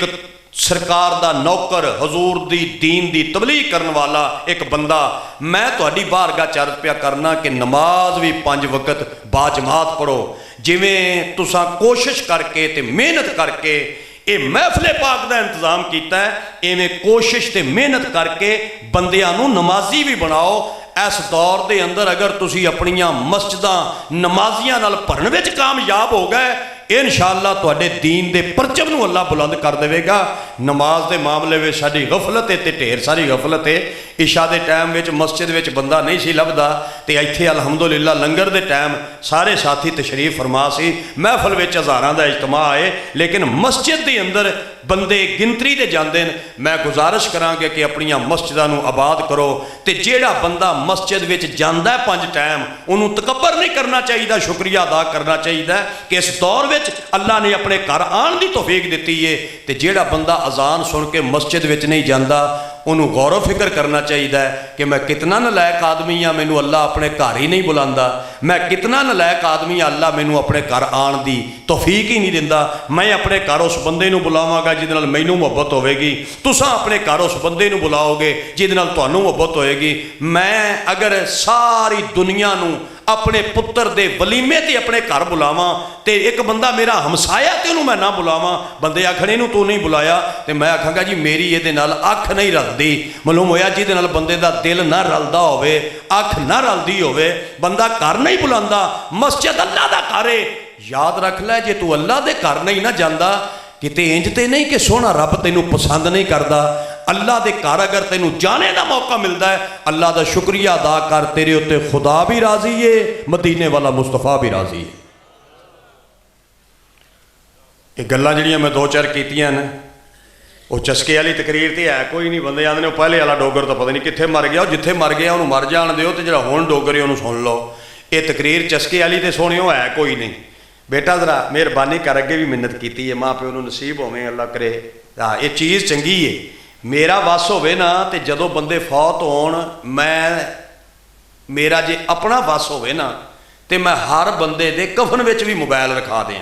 सरकार दा नौकर, हजूर दी दीन दी तबलीग करने वाला एक बंदा, मैं तुहाडी बारगाह च अर्ज पिया करना कि नमाज भी 5 वक्त बाजमात पढ़ो। जिवें तुसां कोशिश करके ते मेहनत करके ये महफिल पाक का इंतजाम किया है, इवें कोशिश ते मेहनत करके बंदियां नूं नमाजी भी बनाओ। इस दौर के अंदर अगर तुसी अपनियां मस्जिदां नमाजियां नाल भरन विच कामयाब हो गए, इंशाअल्लाह तुहाडे दीन दे परचम नूं अल्लाह बुलंद कर देवेगा। नमाज के मामले में साडी गफलत है ते ढेर सारी गफलत है। इशा के टाइम में मस्जिद में बंदा नहीं सी लभदा ते इत्थे अलहमदुलिल्लाह लंगर के टाइम सारे साथी तशरीफ फरमा सी, महफिल में हज़ारां दा इज्तमा है, लेकिन मस्जिद के अंदर बंदे गिनतरी दे जांदे ने। मैं गुजारिश करांगे कि अपनियां मस्जिदां नूं आबाद करो ते जेड़ा बंदा मस्जिद में जांदा है 5 टाइम, उन्होंने तकबर नहीं करना चाहिए, शुक्रिया अदा करना चाहिए कि इस दौर में अल्लाह ने अपने घर आने की तौफीक दी है। तो जेड़ा बंदा अजान सुन के मस्जिद में नहीं जाता, उन्होंने गौर फिक्र करना चाहिए कि मैं कितना नलायक आदमी हाँ, मैनू अल्लाह अपने घर ही नहीं बुलाता, मैं कितना नलायक आदमी हाँ, अल्लाह मैनू अपने घर आने की तौफीक ही नहीं दिंदा। मैं अपने घर उस बंदे नूं बुलावांगा जिहदे नाल मैनू मुहब्बत होवेगी, तुसां अपने घर उस बंदे नूं बुलाओगे जिहदे नाल तुहानूं मुहब्बत होएगी। मैं अगर सारी दुनिया नूं अपने पुत्र दे वलीमे ते अपने घर बुलावां ते एक बंदा मेरा हमसाया ते उन्होंने मैं ना बुलावां, बंदे आखणे नूं तू नहीं बुलाया, तो मैं आखांगा जी मेरी ये नाल अख नहीं रलदी। मालूम होया जिहदे नाल बंदे दा दिल ना रलदा होवे, अख ना रलदी होवे, बंदा घर नहीं बुलांदा। मस्जिद अल्लाह दा घर है, याद रख लै, जे तू अल्लाह दे घर नहीं ना जांदा, किते इंज ते नहीं कि सोहना रब तैनूं पसंद नहीं करता। अल्लाह दे घर अगर तैनूं जाने का मौका मिलता है, अल्लाह का शुक्रिया अदा कर, तेरे उत्ते खुदा भी राजी है, मदीने वाला मुस्तफा भी राजी है। ये गल्लां जिहड़ियां मैं 2-4 कीतियां ने, वो चस्के वाली तकरीर तो है कोई नहीं। बंदे आंदे ने पहले वाला डोगर तो पता नहीं कित्थे मर गया, जिथे मर गया उन्होंने मर जान दिओ, तो जिहड़ा हुण डोगर है उन्होंने सुन लो। ये तकरीर चस्के वाली तो सुनियो है कोई नहीं। बेटा जरा मेहरबानी कर, अगे भी मिन्नत की है, माँ प्यो नूं नसीब होवे अल्लाह करे, हाँ ये चीज़ चंगी है। मेरा वस होवे ना तो जदों बंदे फौत होण, मैं मेरा जे अपना वस होवे ना तो मैं हर बंदे दे कफन विच भी मोबाइल रखा दें,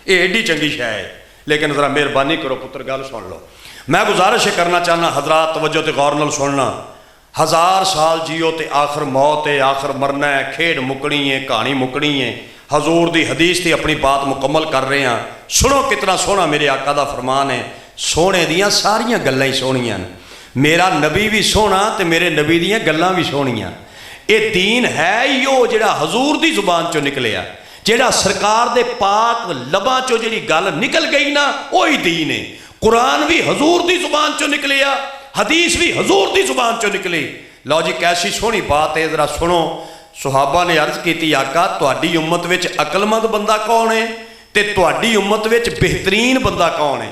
ये एडी चंगी शै है। लेकिन जरा मेहरबानी करो पुत्र, गल सुन लो। मैं गुजारिश करना चाहना हजरात, तवज्जो ते गौर नाल सुनना। 1000 साल जियो तो आखिर मौत है, आखिर मरना है, खेड मुकनी है, कहानी मुकनी है। हजूर दी हदीस से अपनी बात मुकम्मल कर रहे हैं। सुनो कितना सोहना मेरे आका दा फरमान है, सोने दियां सारियां गल्लां ही सोहणियां ने, मेरा नबी भी सोहना तो मेरे नबी दियां गल्लां भी सोहणियां। ये दीन है ही वो जिहड़ा हजूर दी जुबान चों निकलिया, जिहड़ा सरकार दे पाक लबां चों जिहड़ी गल निकल गई ना, वही दीन है। कुरान भी हजूर दी जुबान चों निकलिया, हदीस भी हजूर दी जुबान चों निकली। लो जी कैसी सोहनी बात है, जरा सुनो। सुहाबा ने अर्ज की, आका तुहाडी उम्मत विच अकलमंद बंदा कौन है, ते तुहाडी उम्मत विच बेहतरीन बंदा कौन है?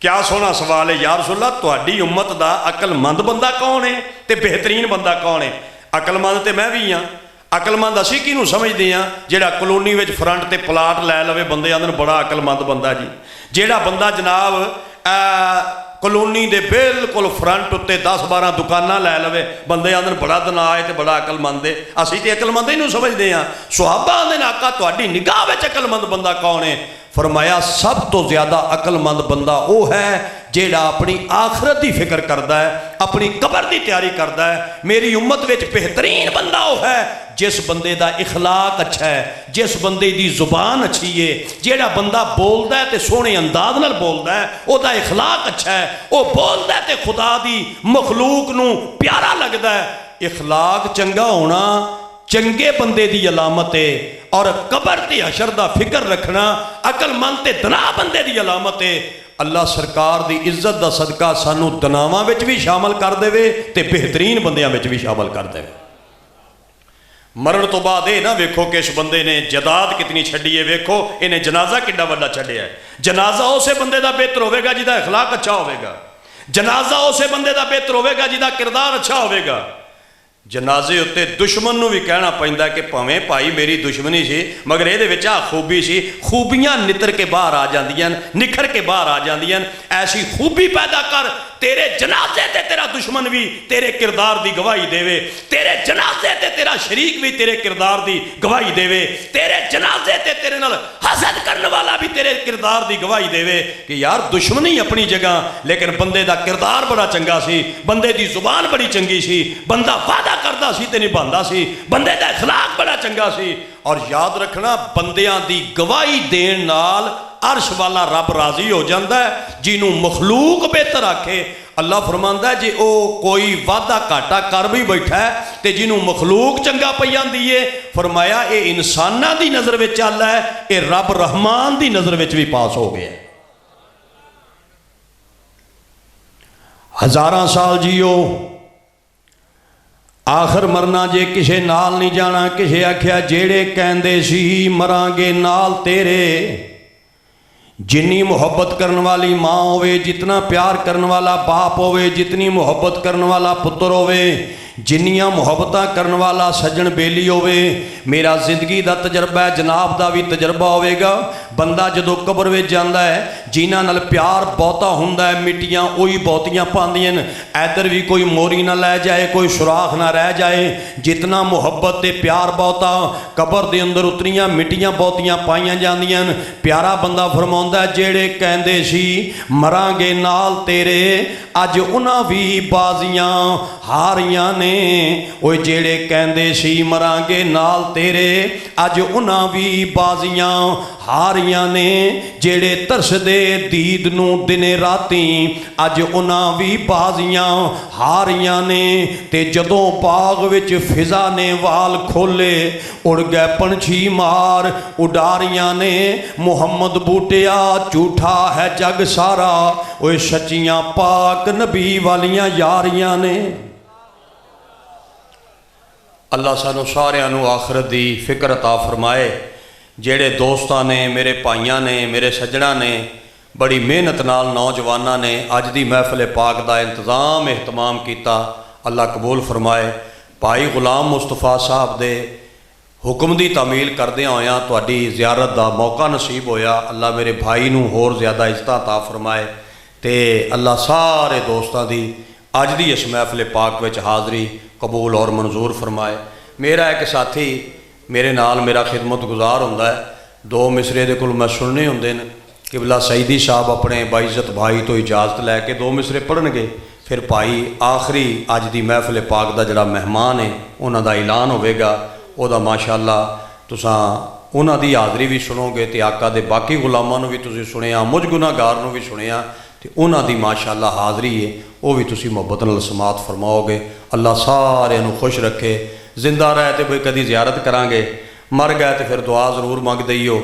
क्या सोहना सवाल है या रसूल अल्लाह, तुहाडी उम्मत दा अकलमंद बंदा कौन है ते बेहतरीन बंदा कौन है? अकलमंद तो मैं भी हाँ, अकलमंद असीं किहनूं समझदे हां? जिहड़ा कलोनी विच फ्रंट ते प्लाट लै लवे, बंदे आंदे बड़ा अकलमंद बंदा जी। जिहड़ा बंदा जनाब कलोनी दे बिल्कुल फ्रंट उत्ते 10-12 दुकानां लै लवे, बंदे आंदे बड़ा दना है तो बड़ा अकलमंद है। असीं ते अकलमंद ही नूं समझदे हां। सुहाबा आंदे ने आका तुहाडी निगाह विच अकलमंद बंदा कौन है? फरमाया सब तो ज़्यादा अकलमंद बंदा वो है जेड़ा अपनी आखरत की फिक्र करता है, अपनी कबर की तैयारी करता है। मेरी उम्मत विच बेहतरीन बंदा वो है जिस बंदे का इखलाक अच्छा है, जिस बंदे की जुबान अच्छी है, जेड़ा बंदा बोलता है तो सोहने अंदाज नाल बोलता है, उसका इखलाक अच्छा है, वो बोलता है तो खुदा की मखलूक नूं प्यारा लगता है। इखलाक चंगा होना चंगे बंदे की अलामत है, और कबर ते हशर दा फिक्र रखना अकलमंद ते दना बंदे की अलामत है। अल्लाह सरकार की इज्जत का सदका सानू दनावां विच भी शामिल कर देवे ते बेहतरीन बंदियां विच भी शामिल कर देवे। मरण तो बाद ये ना वेखो कि इस बंदे ने जायदाद कितनी छड्डी है, वेखो इन्हें जनाजा कितना बड़ा छड्डिया है। जनाजा उसे बंदे का बेहतर होगा जिसका अखलाक अच्छा होगा। जनाजा उसे बंदे का बेहतर होगा जिसका किरदार अच्छा होगा। जनाजे उत्ते दुश्मन नूं भी कहना पैंदा कि भावें भाई मेरी दुश्मनी सी मगर ये आ खूबी सी, खूबियां नितर के बाहर आ जांदियां, निखर के बाहर आ जांदियां। ऐसी खूबी पैदा कर तेरे जनाजे ते तेरा दुश्मन भी तेरे किरदार की गवाही देवे, तेरे जनाजे ते तेरा शरीक भी तेरे किरदार की गवाही देवे, तेरे जनाजे ते तेरे नाल हसद करने वाला भी तेरे किरदार की गवाही देवे कि यार दुश्मनी अपनी जगह लेकिन बंदे का किरदार बड़ा चंगा सी, बंदे की जुबान बड़ी चंगी सी, बंदा वादा करदा सी ते निभांदा सी, बंदे का अखलाक बड़ा चंगा सी। और याद रखना बंदियां दी गवाही देण नाल अर्श वाला रब राजी हो जाता है। जिन्हों मखलूक बेहतर आखे अल्लाह फरमांदा है जे ओ कोई वादा घाटा कर भी बैठा है तो जिन्हों मखलूक चंगा पई जांदी है फरमाया ये इंसानां दी नज़र विच आला है, ये रब रहमान दी नज़र विच भी पास हो गया। हज़ारां साल जियो आखिर मरना जे किसे नाल नहीं जाना। किसे आख्या जेड़े कहंदे सी मरांगे नाल तेरे, जिन्नी मुहब्बत करने वाली माँ होवे, जितना प्यार करने वाला बाप होवे, जितनी मुहब्बत करने वाला पुत्र होवे, जिन्नियां मुहब्बत करने वाला सज्जन बेली होवे, मेरा जिंदगी का तजर्बा है जनाब का भी तजर्बा होवेगा। बंदा जदों कब्र में जाता है जिन्हां नाल प्यार बहुता हुंदा है मिट्टियां उही बहुतियां पांदियां, इधर भी कोई मोरी ना लै जाए, कोई सुराख ना रह जाए। जितना मुहब्बत ते प्यार बहुता कब्र दे अंदर उतरियां मिट्टियां बहुतियां पाईयां जांदियां। प्यारा बंदा फरमाउंदा जेड़े कहंदे सी मरांगे नाल तेरे, अज उन्हां भी बाजियां हारियां ने। ओए जेड़े कहंदे सी मरांगे नाल तेरे, अज उन्हां भी बाजियां हारियां ने। जेड़े तरसदे दीद नूं दिने राती, अज उन्हां भी बाजियां हारियां ने। ते जदों बाग विच फिजा ने वाल खोले, उड़ गए पंछी मार उडारियां ने। मुहम्मद बूटिया झूठा है जग सारा, ओए सच्चियां पाक नबी वालियां यारियां ने। अल्लाह सानू सारियां नू आखिरत दी फिक्र अता फरमाए। जेड़े दोस्तां ने, मेरे भाइयां ने, मेरे सज्जणा ने बड़ी मेहनत नाल नौजवानां ने अज दी महफिल पाक दा इंतज़ाम एहतमाम किया, अल्लाह कबूल फरमाए। भाई गुलाम मुस्तफा साहब दे हुक्म की तामील करदे होया तुहाडी ज़ियारत का मौका नसीब होया। अल्लाह मेरे भाई नू होर ज़्यादा इज़्ज़त अता फरमाए ते अल्लाह सारे दोस्तों की अज दी इस महफिल पाक विच हाज़री कबूल और मंजूर फरमाए। मेरा एक साथी मेरे नाल मेरा खिदमत गुजार होंदा है, दो मिसरे दे कोल मैं सुनने होंदे ने। किबला सईदी साहब अपने बाइज़त भाई तो इजाज़त लैके दो मिसरे पढ़नगे, फिर भाई आखिरी अज दी महफिल पाक दा जिहड़ा मेहमान है उन्हां दा ऐलान होवेगा। उहदा माशाअल्लाह तुसां उन्हां दी हाज़री भी सुनोगे तो आका दे बाकी गुलामां नूं भी तुसीं सुनिया, मुझ गुनाहगार नूं भी सुनिया, तो उन्हां दी माशाअल्लाह हाज़री है वह भी तुसीं मुहब्बत नाल समात फरमाओगे। अल्लाह सारिआं नूं खुश रखे। जिंदा रहे तो कोई कभी ज़ियारत करांगे, मर गए तो फिर दुआ जरूर मंग दईओ।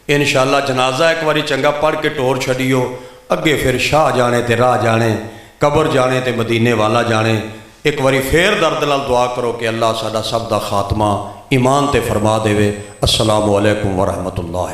इंशाअल्लाह जनाजा एक बारी चंगा पढ़ के टोर छड़ियो, अगे फिर शाह जाने ते राह जाने, कबर जाने ते मदीने वाला जाने। एक बारी फिर दर्द नाल दुआ करो कि अल्लाह साडा सब दा खात्मा ईमान ते फरमा देवे। अस्सलामु अलैकुम वरहमतुल्लाह।